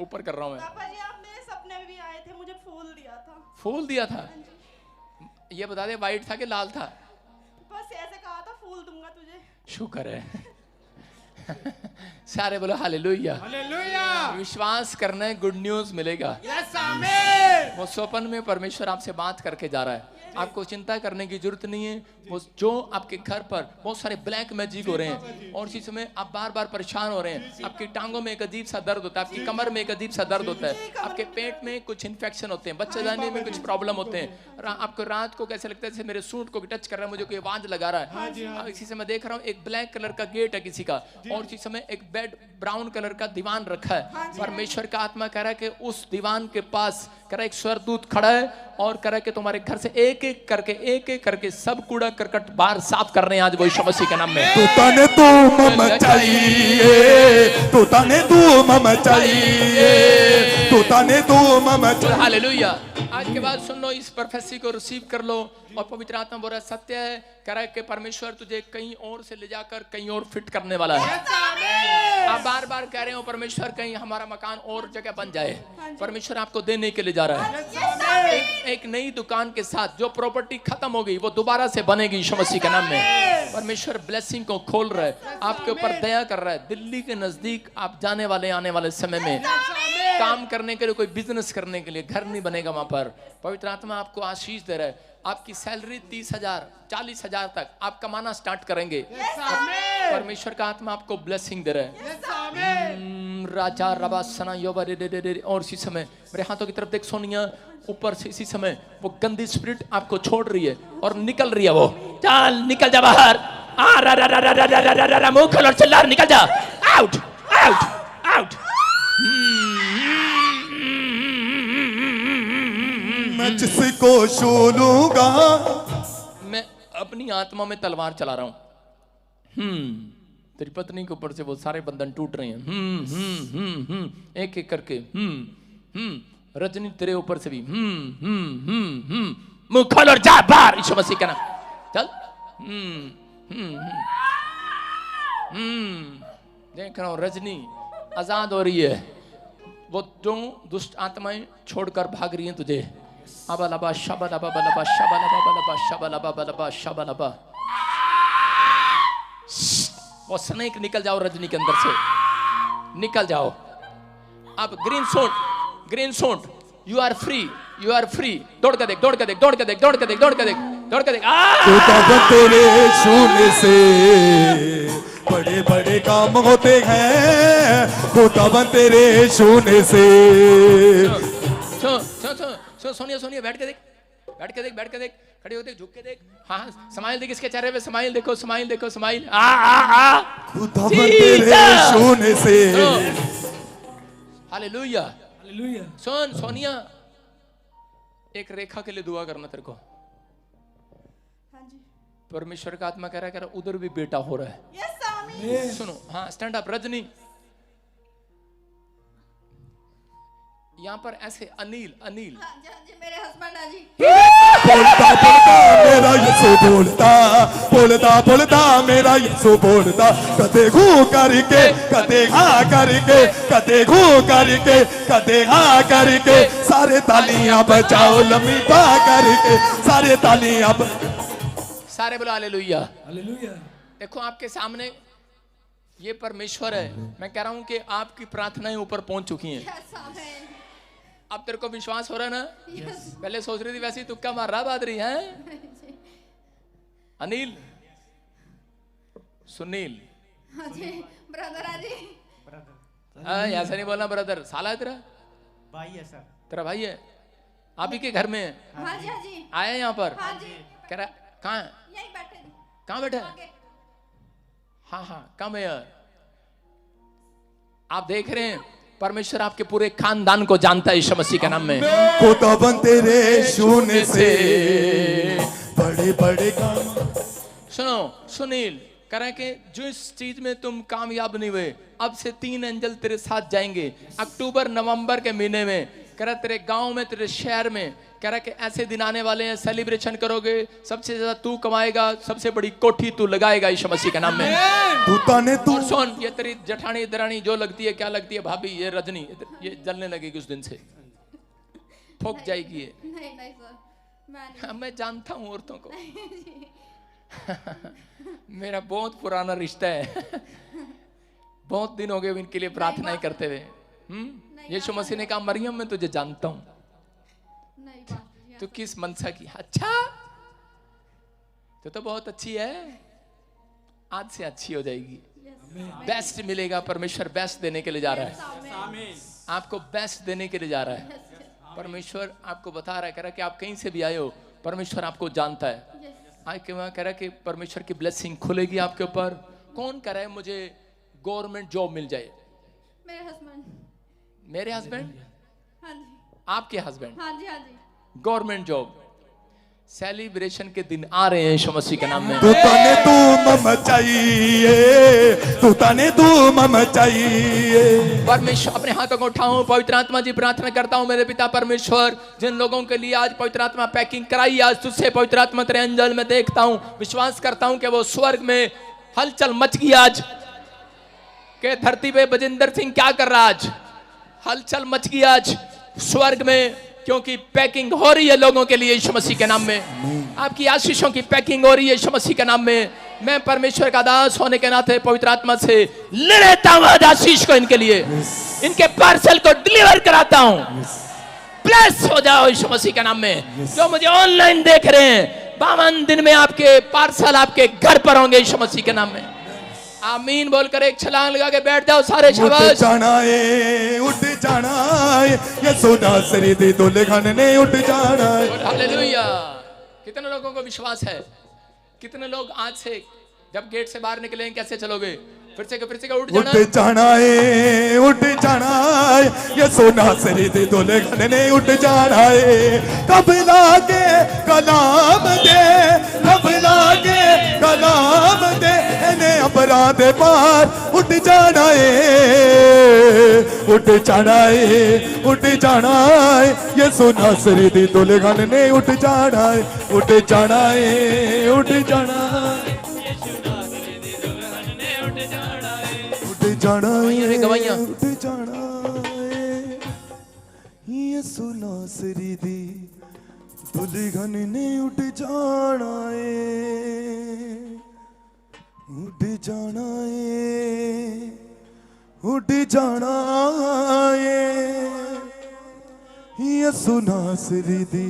Speaker 1: ऊपर कर रहा हूँ मैं।
Speaker 5: पापा जी, आप मेरे सपने में भी आए थे, मुझे फूल दिया था।
Speaker 1: फूल दिया था? ये बता दे, व्हाइट था कि लाल था?
Speaker 5: बस ऐसे कहा था, फूल दूंगा तुझे।
Speaker 1: शुक्र है। सारे बोलो हालेलुया।
Speaker 4: हालेलुया।
Speaker 1: विश्वास करना है, गुड न्यूज मिलेगा।
Speaker 4: यस आमीन।
Speaker 1: वो स्वप्न में परमेश्वर आपसे बात करके जा रहा है। आपको चिंता करने की जरूरत नहीं है। वो जो आपके घर पर बहुत सारे ब्लैक मैजिक हो रहे हैं और इसी समय आप बार बार परेशान हो रहे हैं, आपकी टांगों में एक अजीब सा दर्द होता है, आपकी कमर में एक अजीब सा दर्द होता है, आपके पेट में कुछ इन्फेक्शन होते हैं, बच्चे जाने में कुछ प्रॉब्लम होते हैं, आपको रात को कैसे लगता है जैसे मेरे सूट को टच कर रहा है, मुझे कोई आवाज लगा रहा है। इसी समय देख रहा हूँ एक ब्लैक कलर का गेट है किसी का, और इसी समय एक बेड ब्राउन कलर का दीवान रखा है। परमेश्वर का आत्मा कह रहा है कि उस दीवान के पास कह रहा है एक स्वर्गदूत खड़ा है और कह रहा है कि तुम्हारे घर से एक एक करके सब कूड़ा करकट बाहर साफ कर रहे हैं आज वो यीशु मसीह के नाम में।
Speaker 2: तू तने तू मम चाहिए, तू तने तू मम चाहिए, तू तने तू मम चाहिए।
Speaker 1: हालेलुया। आज के बाद सुन लो, इस प्रोफेसी को रिसीव कर लो। और पवित्र आत्मा बोल रहा है सत्य है, कह रहा है कि परमेश्वर तुझे कहीं और से ले जाकर कहीं और फिट करने वाला है। आप बार बार कह रहे हो परमेश्वर कहीं हमारा मकान और जगह बन जाए, परमेश्वर आपको देने के लिए जा रहा है। एक नई दुकान के साथ जो प्रॉपर्टी खत्म हो गई वो दोबारा से बनेगी यीशु मसीह के नाम में। परमेश्वर ब्लेसिंग को खोल रहा है, आपके ऊपर दया कर रहा है। दिल्ली के नजदीक आप जाने वाले आने वाले समय में काम करने के लिए, कोई बिजनेस करने के लिए घर नहीं बनेगा वहां पर। पवित्र आत्मा आपको आशीष दे रहा है। आपकी सैलरी 30,000 40,000 तक आप कमाना स्टार्ट करेंगे। परमेश्वर का आत्मा आपको ब्लेसिंग दे रहा है। राजा रबा सना योबा रे रे रे। और इसी समय मेरे हाथों की तरफ देख सोनिया, ऊपर से इसी समय वो गंदी स्पिरिट आपको छोड़ रही है और निकल रही है। वो चल निकल जा बाहर, मुंह खोल और चिल्ला निकल जा, आउट आउट आउट।
Speaker 2: मैं जिसको छू लूंगा, मैं
Speaker 1: अपनी आत्मा में तलवार चला रहा हूं। तेरी पत्नी के ऊपर से वो सारे बंधन टूट रहे हैं। एक एक करके। रजनी तेरे ऊपर से भी। मुंह खोल और जा बाहर यीशु मसीह का नाम। चल। देख रहा हूं रजनी आजाद हो रही है। वो जो दुष्ट आत्माएं छोड़कर भाग रही हैं तुझे। अबलबा शबलबा बलबा शबलबा बलबा शबलबा बलबा शबलबा। वो स्नेक निकल जाओ रजनी के अंदर से, निकल जाओ। अब green suit, you are free, you are free. दौड़ के देख, दौड़ के देख, दौड़ के देख, दौड़ के देख, दौड़ के देख, दौड़ के देख।
Speaker 2: खुदावन तेरे छूने से बड़े बड़े काम होते हैं। खुदावन तेरे छूने से
Speaker 1: सोनिया सोनिया बैठ के देख, बैठ के देख, बैठ के देख, खड़े होते झुक के देख, हाँ स्माइल देख इसके चेहरे पे, स्माइल देखो, स्माइल देखो, स्माइल।
Speaker 2: खुदा तेरे छूने से।
Speaker 1: हालेलुया।
Speaker 4: हालेलुया।
Speaker 1: सुन सोनिया, एक रेखा के लिए दुआ करना तेरे को।
Speaker 5: हाँ जी।
Speaker 1: परमेश्वर का आत्मा कह रहा है उधर भी बेटा हो रहा है।
Speaker 5: यस स्वामी।
Speaker 1: सुनो, हाँ स्टैंड अप रजनी। यहाँ पर ऐसे अनिल, अनिल
Speaker 5: हाँ जी मेरे हस्बैंड है जी।
Speaker 2: बोलता बोलता मेरा यीशु बोलता, बोलता बोलता मेरा यीशु बोलता, कदे घू करके, कदे हाँ करके, कदे घू करके, कदे हाँ करके, सारे तालियां बजाओ लम्बी पा करके, सारे तालियां
Speaker 1: सारे बोलो हालेलुया।
Speaker 4: हालेलुया।
Speaker 1: देखो आपके सामने ये परमेश्वर है। मैं कह रहा हूं कि आपकी प्रार्थनाएं ऊपर पहुंच चुकी हैं।
Speaker 5: Yes amen.
Speaker 1: अब तेरे को विश्वास हो रहा है ना? पहले सोच रही थी वैसे ही तुक्का मार रहा बादरी है। अनिल, सुनील,
Speaker 5: हाँ जी ब्रदर है जी।
Speaker 1: ऐसा नहीं बोलना ब्रदर, साला है तेरा,
Speaker 4: भाई है सर।
Speaker 1: तेरा भाई है, आप ही के घर में है।
Speaker 5: हाँ जी
Speaker 1: आया यहाँ पर,
Speaker 5: हाँ जी।
Speaker 1: कह रहा कहाँ है,
Speaker 5: यही बैठे जी।
Speaker 1: कहाँ बैठा है?
Speaker 5: आगे।
Speaker 1: हाँ हाँ कम है। आप देख रहे हैं परमेश्वर आपके पूरे खानदान को जानता है यीशु मसीह के नाम में।
Speaker 2: खुदावन तेरे छूने से बड़े बड़े काम।
Speaker 1: सुनो सुनील, कह रहे कि जो इस चीज में तुम कामयाब नहीं हुए, अब से 3 एंजल तेरे साथ जाएंगे अक्टूबर नवंबर के महीने में। कह रहा तेरे गांव में, तेरे शहर में, कह रहा कि ऐसे दिन आने वाले हैं, सेलिब्रेशन करोगे, सबसे ज्यादा तू कमाएगा, सबसे बड़ी कोठी तू लगाएगा यीशु मसीह के नाम में।
Speaker 2: दूता ने तू
Speaker 1: और सुन, ये तेरी जठानी दरानी जो लगती है, क्या लगती है भाभी, ये रजनी, ये जलने लगेगी उस दिन से, फूक जाएगी ये।
Speaker 5: नहीं नहीं सर, मैं नहीं।
Speaker 1: हाँ, मैं जानता हूँ औरतों को। मेरा बहुत पुराना रिश्ता है। बहुत दिन हो गए इनके लिए प्रार्थनाएं करते हुए। यीशु मसीह ने कहा मरियम मैं तुझे जानता हूं,
Speaker 5: नहीं पास्टर जी।
Speaker 1: तू किस मनसा की। अच्छा तो बहुत अच्छी है, आज से अच्छी हो जाएगी, बेस्ट मिलेगा। परमेश्वर बेस्ट देने के लिए जा रहा है, आपको बेस्ट देने के लिए जा रहा है। परमेश्वर आपको बता रहा है, कह रहा है कि आप कहीं से भी आए हो, परमेश्वर आपको जानता है। आज के वहां कह रहा है कि परमेश्वर की ब्लेसिंग खुलेगी आपके ऊपर। कौन कह रहा है मुझे गवर्नमेंट जॉब मिल जाए?
Speaker 5: मेरे हस्बैंड।
Speaker 1: मेरे हस्बैंड,
Speaker 5: हाँ जी
Speaker 1: आपके हस्बैंड,
Speaker 5: हाँ जी हाँ जी।
Speaker 1: Government job. सेलिब्रेशन के दिन आ रहे हैं यीशु मसीह के नाम में।
Speaker 2: दूता ने तू मम चाहिए, दूता ने तू मम चाहिए।
Speaker 1: परमेश्वर अपने हाथों को उठाऊं, पवित्र आत्मा जी प्रार्थना करता हूं मेरे पिता परमेश्वर, जिन लोगों के लिए आज पवित्र आत्मा पैकिंग कराई, आज तुझसे पवित्र आत्मा तेरे अंजल में देखता हूं, विश्वास करता हूं कि वो स्वर्ग में हलचल मच गई आज के धरती पे। बजिंदर सिंह क्या कर रहा आज? हलचल मच गई आज स्वर्ग में, क्योंकि पैकिंग हो रही है लोगों के लिए यीशु मसीह के नाम में। आपकी आशीषों की पैकिंग हो रही है यीशु मसीह के नाम में। मैं परमेश्वर का दास होने के नाते पवित्र आत्मा से ले लेता हूं आज आशीष को इनके लिए, इनके पार्सल को डिलीवर कराता हूं। ब्लेस हो जाओ यीशु मसीह के नाम में। जो मुझे ऑनलाइन देख रहे हैं, 52 दिन में आपके पार्सल आपके घर पर होंगे यीशु मसीह के नाम में। आमीन बोलकर एक छलांग लगा के बैठ जाओ सारे। शाबाश।
Speaker 2: उठ जाना है, उठ जाना है, यीशु नासरी दे दुल्हन ने उठ जाना है।
Speaker 1: हालेलुया। कितने लोगों को विश्वास है? कितने लोग आज से जब गेट से बाहर निकलेंगे कैसे चलोगे? फिर से उठ जाना
Speaker 2: उठ जाना है, उठ जाना है, यीशु नासरी दे दुल्हन ने उठ जाना है। कब लागे कलाम दे, कब लागे कलाम दे, इन्हें अपराध पार उठ जाना है, उठ जाना है, उठ जाना है, यीशु नासरी दे दुल्हन ने उठ जाना है, उठ जाना है, उठ जाना है, जाना है, उठ जाना है, यीशु नासरी दी दुल्हन ने उठ जाना है, उठ जाना है, उठ जाना है, यीशु नासरी दी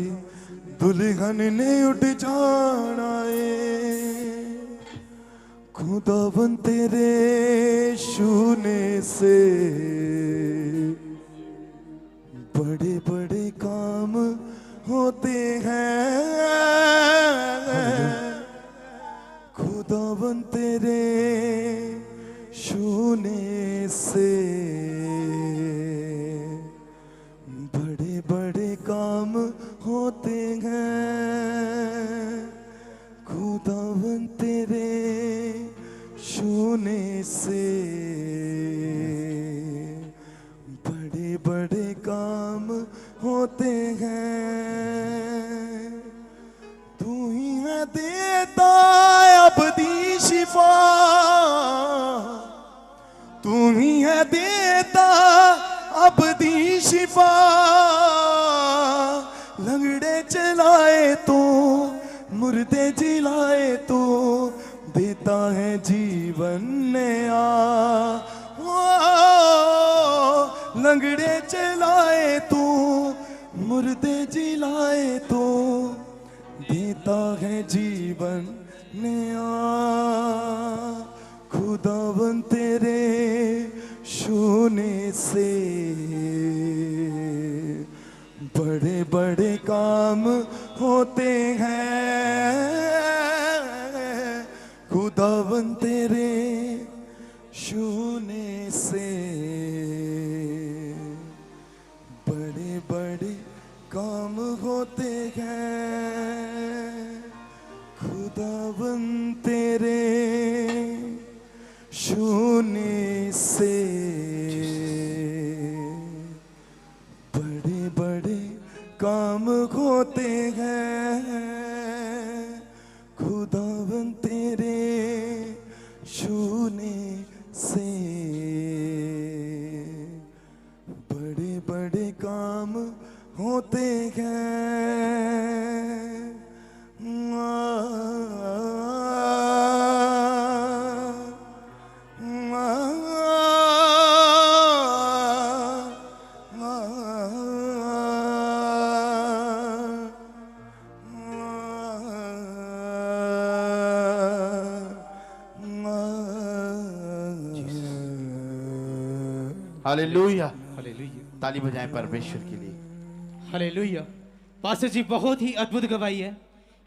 Speaker 2: दुल्हन ने उठ जाना है। खुदावन तेरे छूने से बड़े बड़े होते हैं, खुदावन तेरे छूने से बड़े बड़े काम होते हैं, खुदावन तेरे छूने से बड़े बड़े काम होते हैं। तू ही है देता अबदी शिफा, तू ही है देता अबदी शिफा, लंगड़े चलाए तो मुर्दे जिलाए तो देता है जीवन नया। लंगड़े चलाए तो मुर्दे जिलाए तो देता है जीवन नया। खुदावन तेरे छूने से बड़े बड़े काम होते हैं, खुदावन तेरे छूने से बड़े बड़े काम होते हैं, खुदावन तेरे छूने से बड़े बड़े काम होते हैं, खुदावन तेरे छूने से बड़े बड़े काम होते हैं।
Speaker 6: हालेलुया, ताली बजाएं परमेश्वर के लिए।
Speaker 4: हालेलुया। पास्टर जी बहुत ही अद्भुत गवाही है।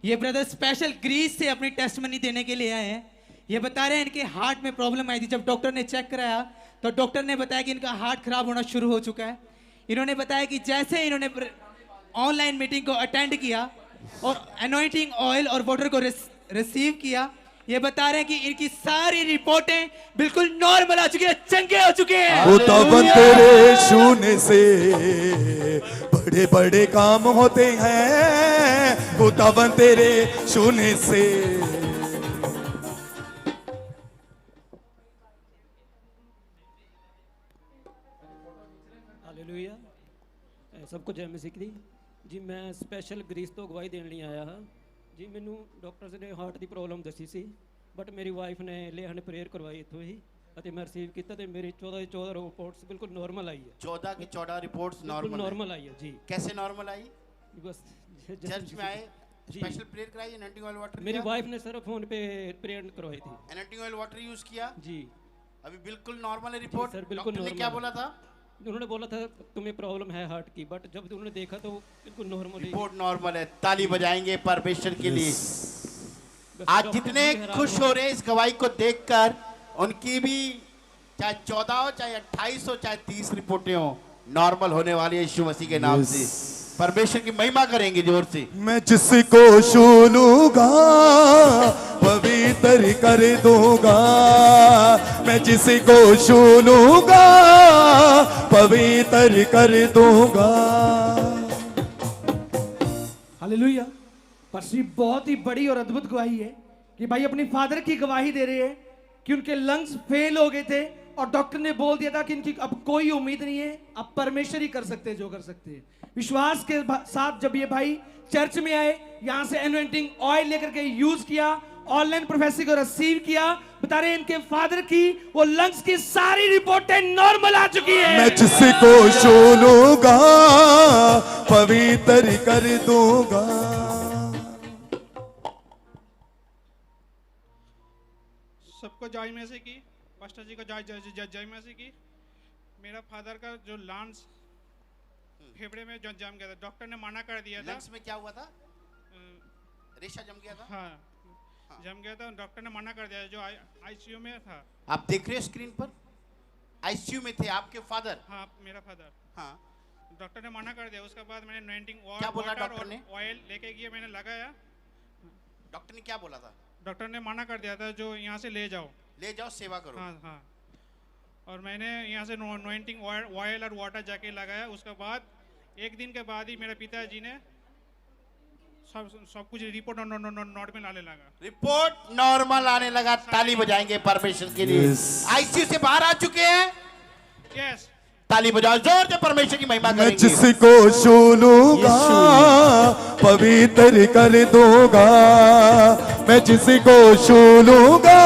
Speaker 4: ये ब्रदर स्पेशल ग्रीस से अपनी टेस्टमनी देने के लिए आए हैं। ये बता रहे हैं इनके हार्ट में प्रॉब्लम आई थी। जब डॉक्टर ने चेक कराया तो डॉक्टर ने बताया कि इनका हार्ट खराब होना शुरू हो चुका है। इन्होंने बताया कि जैसे इन्होंने ऑनलाइन मीटिंग को अटेंड किया और अनॉइंटिंग ऑयल और वाटर को रिसीव किया, ये बता रहे हैं कि इनकी सारी रिपोर्टें बिल्कुल नॉर्मल आ चुकी है, चंगे हो चुके हैं।
Speaker 2: खुदावन तेरे छूने से बड़े बड़े काम होते हैं, खुदावन तेरे छूने से।
Speaker 7: हालेलुया। सबको जय मसीह की जी। मैं स्पैशल ग्रीस तो गवाही देने ਲਈ ਆਇਆ ਹਾਂ ਜੀ। ਮੈਨੂੰ ਡਾਕਟਰਸ ਨੇ ਹਾਰਟ ਦੀ ਪ੍ਰੋਬਲਮ ਦੱਸੀ ਸੀ, ਬਟ ਮੇਰੀ ਵਾਈਫ ਨੇ ਲਿਆ ਨੇ ਪ੍ਰੇਅਰ ਕਰਵਾਈ ਇੱਥੋਂ ਹੀ ਅਤੇ ਮੈਂ ਰਿਸੀਵ ਕੀਤਾ ਤੇ ਮੇਰੀ 14 ਦੀ 14 ਰਿਪੋਰਟਸ ਬਿਲਕੁਲ ਨॉर्मल आई है।
Speaker 6: 14 की 14 रिपोर्ट्स
Speaker 7: बिल्कुल
Speaker 6: नॉर्मल
Speaker 7: नॉर्मल आई है जी।
Speaker 6: कैसे नॉर्मल आई?
Speaker 7: बस
Speaker 6: चर्च में आए,
Speaker 7: जी।
Speaker 6: स्पेशल प्रेयर कराई, एनॉइंटिंग ऑयल वाटर
Speaker 7: मेरी वाइफ ने सर फोन पे प्रेयर करवाई थी
Speaker 6: एनॉइंटिंग ऑयल वाटर यूज किया
Speaker 7: जी।
Speaker 6: अभी बिल्कुल नॉर्मल है रिपोर्ट।
Speaker 7: सर, बिल्कुल
Speaker 6: डॉक्टर ने
Speaker 7: normal
Speaker 6: क्या
Speaker 7: है।
Speaker 6: बोला था?
Speaker 7: उन्होंने बोला था तुम्हें प्रॉब्लम है हार्ट की, बट जब उन्होंने देखा तो बिल्कुल नॉर्मल
Speaker 6: रिपोर्ट नॉर्मल है। ताली बजाएंगे परमेश्वर के लिए। आज जितने खुश हो रहे हैं इस गवाही को देखकर, उनकी भी चाहे 14 हो, चाहे 28 हो, चाहे 30 रिपोर्टें हो, नॉर्मल होने वाली है यीशु मसीह के नाम से। परमेश्वर की महिमा करेंगे जोर से।
Speaker 2: मैं जिसको छू लूंगा पवित्र कर दूंगा, मैं जिसको छू लूंगा पवित्र कर दूंगा।
Speaker 4: हालेलुया। पास्टर बहुत ही बड़ी और अद्भुत गवाही है कि भाई अपनी फादर की गवाही दे रहे हैं कि उनके लंग्स फेल हो गए थे और डॉक्टर ने बोल दिया था कि इनकी अब कोई उम्मीद नहीं है, अब परमेश्वर ही कर सकते हैं जो कर सकते हैं। विश्वास के साथ जब ये भाई चर्च में आए, यहां से एनॉइंटिंग ऑयल लेकर के यूज किया, ऑनलाइन प्रोफेसी को रिसीव किया, बता रहे हैं इनके फादर की वो लंग्स की सारी रिपोर्टें नॉर्मल आ चुकी है।
Speaker 2: मैं जिसको छू लूंगा पवित्र कर दूंगा।
Speaker 8: सबको जय मसीह की। पास्टर जी को जय जय जय जय मसीह की। मेरा फादर का जो लंग्स फेफड़े में जो जम गया था, डॉक्टर ने मना कर दिया था।
Speaker 6: लंग्स में क्या हुआ था? रेशा जम गया था?
Speaker 8: हाँ, जम गया था। डॉक्टर ने मना कर दिया, जो आईसीयू में था।
Speaker 6: आप देख रहे हो स्क्रीन पर, आईसीयू में थे आपके फादर?
Speaker 8: हाँ, मेरा फादर।
Speaker 6: हाँ,
Speaker 8: डॉक्टर ने मना कर दिया। उसके बाद मैंने नॉइंटिंग
Speaker 6: क्या बोला डॉक्टर ने?
Speaker 8: ऑयल लेके गया, मैंने लगाया।
Speaker 6: डॉक्टर ने क्या बोला था?
Speaker 8: डॉक्टर ने मना कर दिया था, जो यहाँ से ले जाओ
Speaker 6: सेवा करो।
Speaker 8: हाँ हाँ। और मैंने यहाँ से नॉइंटिंग ऑयल और वाटर जाके लगाया। उसके बाद एक दिन के बाद ही मेरे पिताजी ने सब कुछ रिपोर्ट नॉर्मल आने लगा।
Speaker 6: रिपोर्ट नॉर्मल आने लगा। ताली बजाएंगे परमेश्वर के लिए। आईसीयू से बाहर आ चुके हैं।
Speaker 8: यस,
Speaker 6: ताली बजाओ जोर से, परमेश्वर की महिमा
Speaker 2: मैं
Speaker 6: करेंगे।
Speaker 2: जिसको छू लूंगा पवित्र कर दूंगा, मैं जिसको छू लूंगा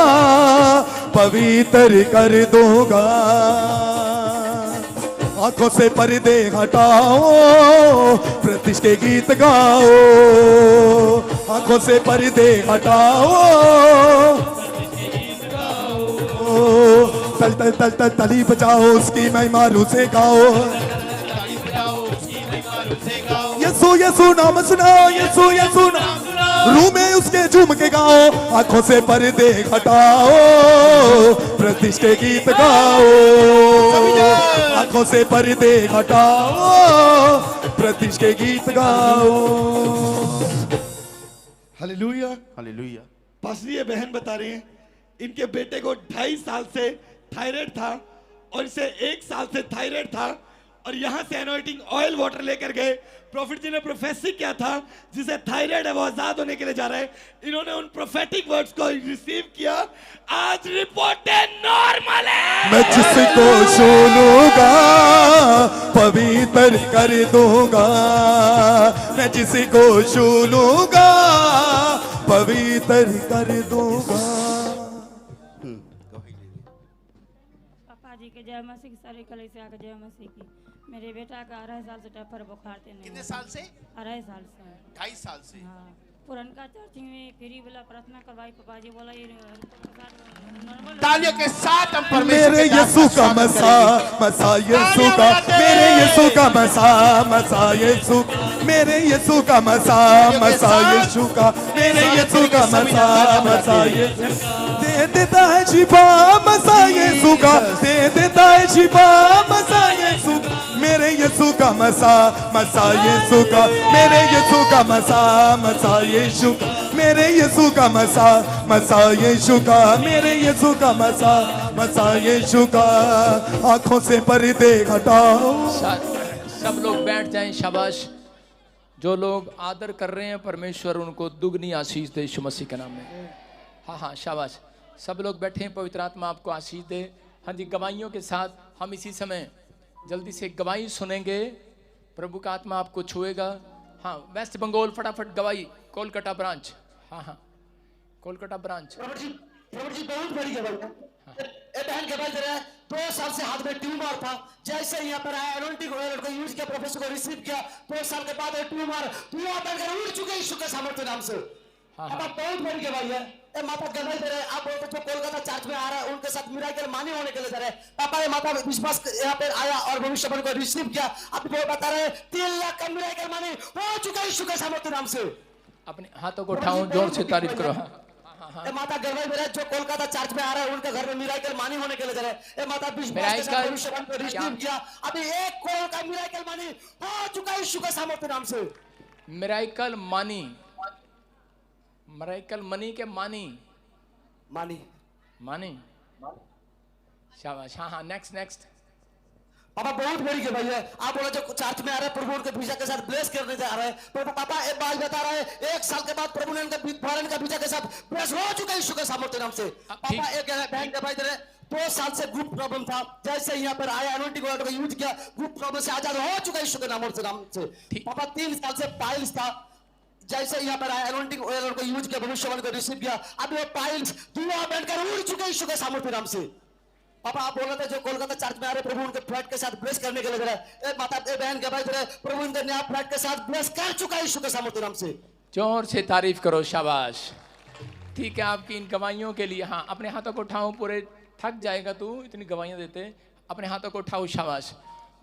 Speaker 2: पवित्र कर दूंगा। आंखों से पर्दे हटाओ, प्रतिष्ठा के गीत गाओ। आंखों से पर्दे हटाओ, तल तल तल तल तली बजाओ, उसकी महिमा से गाओ। यीशु यीशु नाम सुनाओ, यीशु यीशु नाम रूह में उसके झूम के गाओ। आंखों से पर्दे हटाओ, प्रतिष्ठा के गीत गाओ। आंखों से पर्दे हटाओ, प्रतिष्ठा के गीत गाओ।
Speaker 9: हालेलुया।
Speaker 6: हालेलुया।
Speaker 9: पास्टर ये बहन बता रही हैं इनके बेटे को 2.5 साल से थायराइड था और इसे 1 साल से थायराइड था, और यहाँ से एनॉइंटिंग ऑयल वाटर लेकर गए। प्रॉफिट जी ने प्रोफेसी किया था जिसे थायराइड है वो आजाद होने के लिए जा रहा है। इन्होंने उन प्रोफेटिक वर्ड्स को रिसीव किया। आज रिपोर्ट नॉर्मल है।
Speaker 2: मैं जिसको छू लूंगा पवित्र कर दूंगा, मैं जिसको छू लूंगा पवित्र कर दूंगा।
Speaker 10: पापा जी के जय मसीह की, सारे कलीसिया के जय मसीह की। मेरे बेटा का 2.5 साल से टफर बुखार थे।
Speaker 6: कितने साल से?
Speaker 10: 2.5 साल से।
Speaker 6: 2.5 साल से।
Speaker 10: हाँ, पुरनका चर्चिंग में फ्री वाला प्रार्थना करवाई। पापा जी बोला ये नॉर्मल।
Speaker 6: तालियों के साथ हम परमेश्वर
Speaker 2: मेरे यीशु का मसा यीशु का, मेरे यीशु का मसा यीशु, मेरे यीशु का मसा यीशु का, मेरे यीशु का मसा यीशु दे देता है शिफा। मसा यीशु का दे देता है शिफा। मसा यीशु, मेरे यीशु का मसा यीशु का, मेरे यीशु का मसा यीशु का, मेरे यीशु का मसा यीशु का, मेरे यीशु का मसा यीशु का। आंखों से पर्दे हटाओ।
Speaker 1: सब लोग बैठ जाएं। शाबाश। जो लोग आदर कर रहे हैं परमेश्वर उनको दुगनी आशीष दे यीशु मसीह के नाम में। हाँ हाँ, शाबाश। सब लोग बैठे हैं, पवित्र आत्मा आपको आशीष दे। हाँ जी, गवाहियों के साथ हम इसी समय जल्दी से गवाही सुनेंगे। प्रभु का आत्मा आपको छुएगा। हाँ, वेस्ट बंगाल फटाफट गवाही, कोलकाता ब्रांच। हाँ हाँ, कोलकाता ब्रांच।
Speaker 11: प्रभु जी बहुत बड़ी गवाही है। बहन गवाही दे रहा है, 2 साल से हाथ में ट्यूमर था। जैसे यहाँ पर आया एनॉइंटिंग ऑयल को यूज किया, प्रोफेसर को रिसीव किया, 2 साल के बाद ट्यूमर धुआं बनकर उड़ चुके यीशु के सामर्थ्य नाम से। अब बहुत बड़ी गवाही है। माता गवाही दे रहे हैं। आप बोलते जो कोलकाता चर्च में आ रहा है उनके साथ मिराकल मानी होने के लिए जा रहे हैं। पापा ये माता विश्वास यहाँ पे आया और भविष्यवाणी को रिसीव किया। आप वो बता रहे हैं 3 लाख का मिराकल मानी हो चुका है यीशु के सामर्थ्य नाम से।
Speaker 1: अपने हाथों को उठाओ, जोर से तारीफ करो।
Speaker 11: माता गवाही दे रहे हैं जो कोलकाता चर्च में आ रहा है उनके घर में मिराकल मानी होने के लिए जा रहे हैं। माता विश्वास के साथ भविष्यवाणी को रिसीव किया। अभी 1 करोड़ का मिराकल मानी हो चुका है यीशु के सामर्थ्य नाम से।
Speaker 1: मिराकल मानी, मिराकल मनी के मानी शाबाश। हाँ हाँ, नेक्स्ट।
Speaker 11: पापा बहुत बड़ी गवाही है। आप बोला जो चर्च में आ रहे हैं प्रभु उनके वीजा के साथ ब्लेस करने जा रहे हैं। तो पापा एक बात बता रहे हैं, 1 साल के बाद प्रभु ने उनके फॉरेन का वीजा के साथ ब्लेस हो चुका है यीशु के सामर्थ्य नाम से। पापा एक बहन गवाही दे रहे हैं, 2 साल से ग्रुप प्रॉब्लम था। जैसे यहाँ पर आया एनॉइंटिंग ऑयल को यूज किया, ग्रुप प्रॉब्लम से आजाद हो चुका है यीशु के नाम से। पापा 3 साल से पाइल्स था। जैसे यहाँ पर आया एनॉइंटिंग ऑयल को यूज किया, भविष्यवाणी को रिसीव किया, अभी वो पाइल्स धुआं बनकर उड़ चुके यीशु के सामर्थ्य नाम से। पापा आप बोल रहे थे जो कोलकाता चर्च में आ रहे प्रभु उनके फ्लैट के साथ ब्लेस करने के लिए रहे। माता बहन गवाही दे रहे प्रभु उनके नया फ्लैट के साथ ब्लेस कर चुका है यीशु के सामर्थ्य नाम से।
Speaker 1: जोर से तारीफ करो। शाबाश। ठीक है, आपकी इन गवाहियों के लिए। हाँ, अपने हाथों को उठाओ। पूरे थक जाएगा तू इतनी गवाहियां देते। अपने हाथों को उठाओ। शाबाश।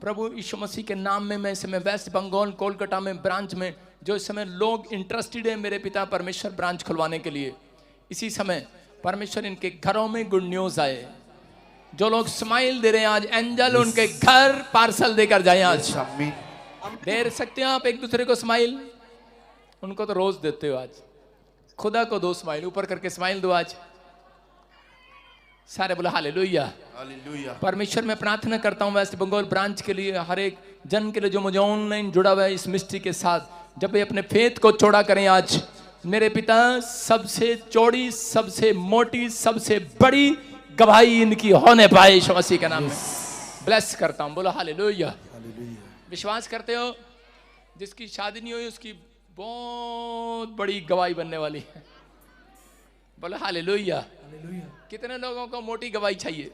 Speaker 1: प्रभु यीशु मसीह के नाम में मैं इस समय वेस्ट बंगाल कोलकाता में ब्रांच में जो इस समय लोग इंटरेस्टेड है मेरे पिता परमेश्वर ब्रांच खुलवाने के लिए, इसी समय परमेश्वर इनके घरों में गुड न्यूज आए। जो लोग स्माइल दे रहे हैं आज एंजल उनके घर पार्सल देकर जाए आज। दे सकते हैं आप एक दूसरे को स्माइल? उनको तो रोज देते हो, आज खुदा को दो स्माइल, ऊपर करके स्माइल दो आज। सारे बोला हालेलुया।
Speaker 6: हालेलुया।
Speaker 1: परमेश्वर मैं प्रार्थना करता हूँ वेस्ट बंगाल ब्रांच के लिए, हर एक जन के लिए जो मुझे ऑनलाइन जुड़ा हुआ है इस मिस्ट्री के साथ, जब वे अपने फेथ को चौड़ा करें आज मेरे पिता, सबसे चौड़ी, सबसे मोटी, सबसे बड़ी गवाही इनकी होने पाए यीशु मसीह के नाम में। ब्लेस करता हूँ, बोलो हालेलुया। विश्वास करते हो? जिसकी शादी नहीं हुई उसकी बहुत बड़ी गवाही बनने वाली है। बोलो हालेलुया। कितने लोगों को मोटी गवाही चाहिए?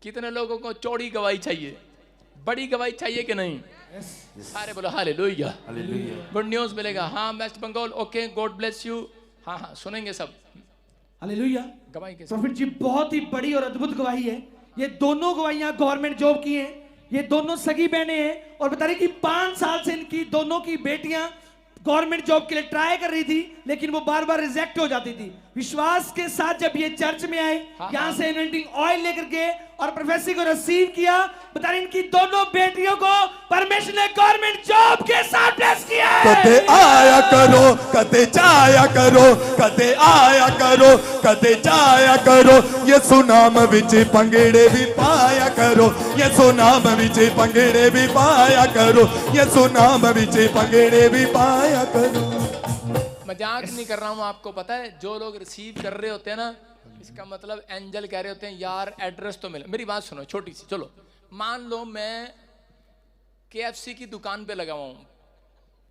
Speaker 1: कितने लोगों को चौड़ी गवाही चाहिए? बड़ी गवाही चाहिए कि नहीं? सारे बोलो हालेलुया। गुड न्यूज मिलेगा। हाँ West Bengal, okay, God bless you. हाँ हाँ सुनेंगे सब।
Speaker 4: हालेलुया।
Speaker 1: गवाही के
Speaker 4: प्रॉफिट जी बहुत ही बड़ी और अद्भुत गवाही है। ये दोनों गवाहियां गवर्नमेंट जॉब की हैं, ये दोनों सगी बहनें हैं और बता रही कि 5 साल से इनकी दोनों की बेटियां गवर्नमेंट जॉब के लिए ट्राई कर रही थी लेकिन वो बार बार रिजेक्ट हो जाती थी। विश्वास के साथ जब ये चर्च में आए, यहाँ से एनॉइंटिंग ऑयल लेकर के और प्रोफेसी को रिसीव किया, बता रही इनकी दोनों बेटियों को परमेश्वर ने गवर्नमेंट जॉब के साथ ब्लेस किया है।
Speaker 2: कते आया करो, कते जाया करो, कते आया करो, कते जाया करो, ये सुनाम विच पंगड़े भी पाया करो, ये सुनाम विच पंगड़े भी पाया करो, ये सुनाम विच पंगड़े भी पाया करो।
Speaker 1: मजाक नहीं कर रहा हूँ, आपको पता है जो लोग रिसीव कर रहे होते हैं ना, इसका मतलब एंजल कह रहे होते हैं यार एड्रेस तो मिला। मेरी बात सुनो छोटी सी, चलो मान लो मैं KFC की दुकान पे लगा हुआ हूँ,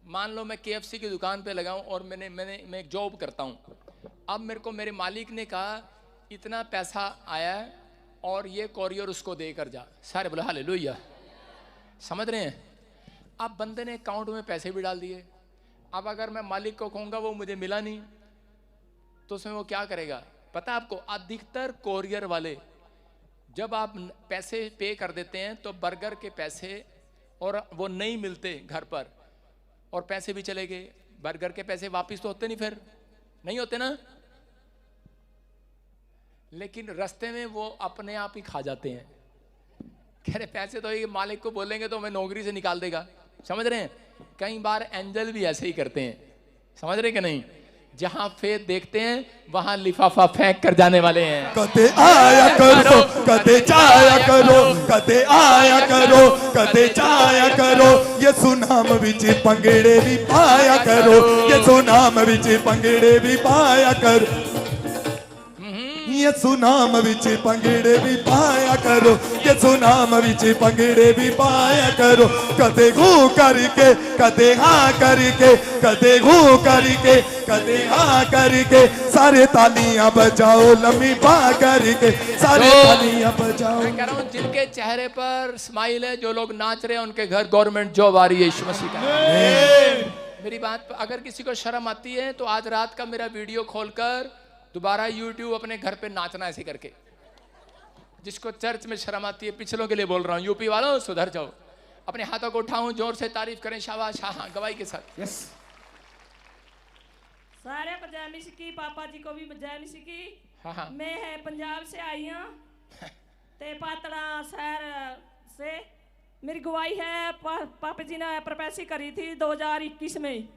Speaker 1: मान लो मैं KFC की दुकान पे लगा हूँ और मैं एक जॉब करता हूँ। अब मेरे को मेरे मालिक ने कहा इतना पैसा आया है और ये कोरियर उसको देकर जा। सारे बोले हालेलुया। समझ रहे हैं? अब बंदे ने अकाउंट में पैसे भी डाल दिए। अब अगर मैं मालिक को कहूँगा वो मुझे मिला नहीं तो उसमें वो क्या करेगा पता है आपको? अधिकतर कोरियर वाले जब आप पैसे पे कर देते हैं तो बर्गर के पैसे और वो नहीं मिलते घर पर और पैसे भी चले गए, बर्गर के पैसे वापस तो होते नहीं, फिर नहीं होते ना, लेकिन रास्ते में वो अपने आप ही खा जाते हैं। कह रहे पैसे तो ये मालिक को बोलेंगे तो हमें नौकरी से निकाल देगा। समझ रहे हैं? कई बार एंजल भी ऐसे ही करते हैं। समझ रहे कि नहीं? जहां फेथ देखते हैं वहां लिफाफा फेंक कर जाने वाले हैं।
Speaker 2: कते आया करो, कते जाया करो, कते आया करो, कते जाया करो, ये सुनाम विच पंगड़े भी पाया करो, ये सुनाम विच पंगड़े भी पाया करो, ये सुनाम विच पंगड़े भी पाया करो, ये सुनाम विच पंगड़े भी पाया करो। कते घू करके, कते हाँ करके, कते घू करके, कते हाँ करके, सारे तालियां बजाओ लम्बी बाह करके, सारे तालियां बजाओ।
Speaker 1: मैं कह रहा हूँ जिनके चेहरे पर स्माइल है, जो लोग नाच रहे हैं उनके घर गवर्नमेंट जॉब आ रही है यीशु मसीह का। मेरी बात अगर किसी को शर्म आती है तो आज रात का मेरा वीडियो खोलकर दोबारा YouTube अपने घर पे नाचना ऐसे करके। जिसको चर्च में शर्म आती है, पिछलों के लिए बोल रहा हूँ, यूपी वालों सुधर जाओ, अपने हाथों को उठाऊं, जोर से तारीफ करें, शाबाश। हाँ गवाही के साथ।
Speaker 10: यस सारे जय मसीह की, पापा जी को भी जय मसीह की।
Speaker 1: हाँ।
Speaker 10: मैं है पंजाब से आई हूँ ते पातड़ा शहर से। मेरी गवाही है पापा जी ने प्रोफेसी करी थी 2021 में,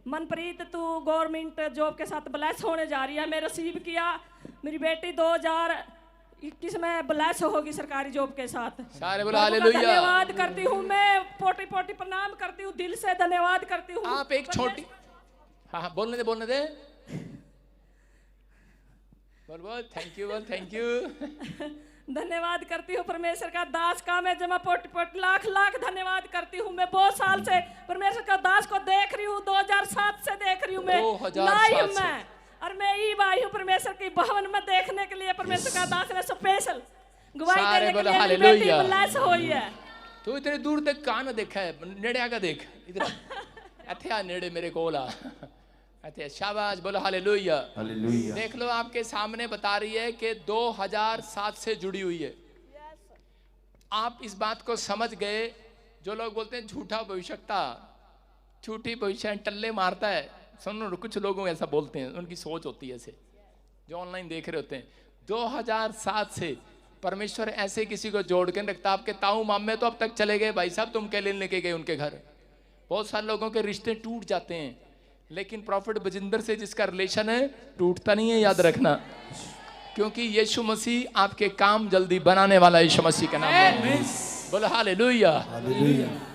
Speaker 10: मनप्रीत तू गवर्नमेंट जॉब के साथ ब्लेस होने जा रही है। मैं रिसीव किया, मेरी बेटी 2021 में ब्लेस होगी सरकारी जॉब के साथ।
Speaker 1: सारे बोलो हालेलुया।
Speaker 10: धन्यवाद करती हूँ, मैं पोटी पोटी प्रणाम करती हूँ, दिल से धन्यवाद करती हूँ।
Speaker 1: आप एक छोटी हाँ बोलने दे बोल थैंक यू, बोल थैंक यू।
Speaker 10: धन्यवाद करती हूँ परमेश्वर का दास का, मैं जमा पोट पोट लाख लाख धन्यवाद करती हूँ। मैं बहुत साल से परमेश्वर का दास को देख रही हूँ, 2007 से देख रही हूँ मैं लाइव में, और मैं ईब आई हूँ परमेश्वर की भवन में देखने के लिए। परमेश्वर का दास ने स्पेशल गवाही देने के लिए बेटी ब्लेस हुई है।
Speaker 1: तू इतने दूर तक कहाँ न देखा है, नेड़े आकर देख, इधर इत्थे आ नेड़े मेरे कोल आ। अच्छा शाबाश, बोलो हालेलुया।
Speaker 6: हालेलुया।
Speaker 1: देख लो आपके सामने बता रही है कि 2007 से जुड़ी हुई है। आप इस बात को समझ गए, जो लोग बोलते हैं झूठा भविष्यता, झूठी भविष्य टल्ले मारता है, सुनो कुछ लोग ऐसा बोलते हैं, उनकी सोच होती है ऐसे, जो ऑनलाइन देख रहे होते हैं। 2007 से परमेश्वर ऐसे किसी को जोड़ के रखता। आपके ताऊ मामे तो अब तक चले गए भाई साहब, तुम क्या लेके गए उनके घर। बहुत सारे लोगों के रिश्ते टूट जाते हैं, लेकिन प्रॉफिट बजिंदर से जिसका रिलेशन है टूटता नहीं है, याद रखना, क्योंकि यीशु मसीह आपके काम जल्दी बनाने वाला है, यीशु मसीह का नाम है। बोलो हालेलुया।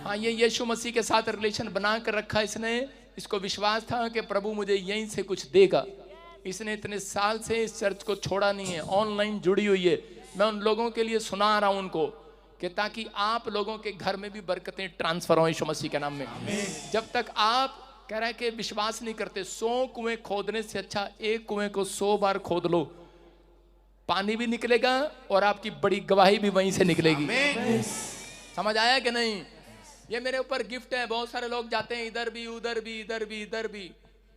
Speaker 1: हाँ, ये यीशु मसीह के साथ रिलेशन बना कर रखा इसने। इसको विश्वास था कि प्रभु मुझे यहीं से कुछ देगा। इसने इतने साल से इस चर्च को छोड़ा नहीं है, ऑनलाइन जुड़ी हुई है। मैं उन लोगों के लिए सुना रहा हूं उनको, कि ताकि आप लोगों के घर में भी बरकतें ट्रांसफर हो यीशु मसीह के नाम में। जब तक आप कह रहे हैं कि विश्वास नहीं करते, 100 कुएं खोदने से अच्छा एक कुएं को 100 बार खोद लो, पानी भी निकलेगा और आपकी बड़ी गवाही भी वहीं से निकलेगी। समझ आया कि नहीं? ये मेरे ऊपर गिफ्ट है। बहुत सारे लोग जाते हैं इधर भी उधर भी इधर भी इधर भी,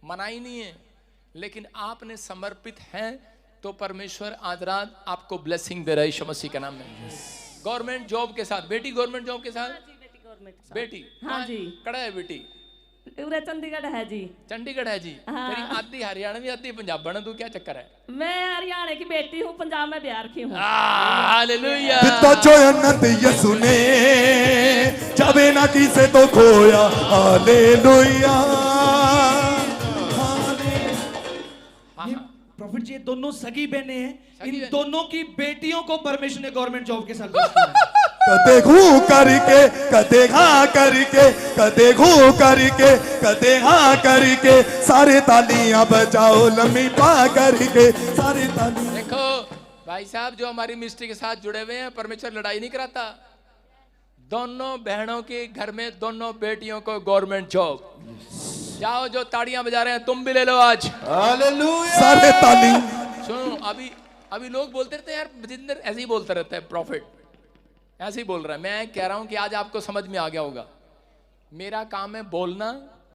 Speaker 1: मना ही नहीं है, लेकिन आपने समर्पित हैं तो परमेश्वर आज रात आपको ब्लेसिंग दे रहा है यीशु मसीह के नाम में। गवर्नमेंट जॉब के साथ, बेटी गवर्नमेंट जॉब के साथ, बेटी
Speaker 10: हाँ जी,
Speaker 1: कड़ा है बेटी,
Speaker 10: पूरे चंडीगढ़ है जी।
Speaker 1: चंडीगढ़ है जी।
Speaker 10: हाँ।
Speaker 1: तेरी आधी हरियाणवी आधी पंजाबन, तू क्या चक्कर है?
Speaker 10: मैं हरियाणा की बेटी हूँ, पंजाब में बिहार की हूँ।
Speaker 1: हालेलुया।
Speaker 2: जितना जोयनत यसु ने जावे ना किसे तो खोया। हालेलुया।
Speaker 9: प्रॉफिट जी, ये दोनों सगी बहनें हैं,
Speaker 1: सगी
Speaker 9: इन
Speaker 1: बहनें।
Speaker 9: दोनों की बेटियों को परमेश्वर ने गवर्नमेंट जॉब के साथ bless किया है।
Speaker 2: कदे घू करके कदे हाँ करके, कदे घू करके कदे हाँ करके, सारे तालियां बजाओ लम्बी पा करके, सारे तालियां।
Speaker 1: देखो भाई साहब, जो हमारी मिनिस्ट्री के साथ जुड़े हुए हैं, परमेश्वर लड़ाई नहीं कराता। दोनों बहनों के घर में दोनों बेटियों को गवर्नमेंट जॉब। जाओ, जो ताड़ियां बजा रहे हैं तुम भी ले लो आज।
Speaker 6: हालेलुया।
Speaker 2: सारे ताली।
Speaker 1: सुनो, अभी लोग बोलते रहते हैं यार बजिंदर ऐसे ही बोलता रहता है, प्रॉफिट ऐसे ही बोल रहा है। मैं कह रहा हूं कि आज आपको समझ में आ गया होगा, मेरा काम है बोलना,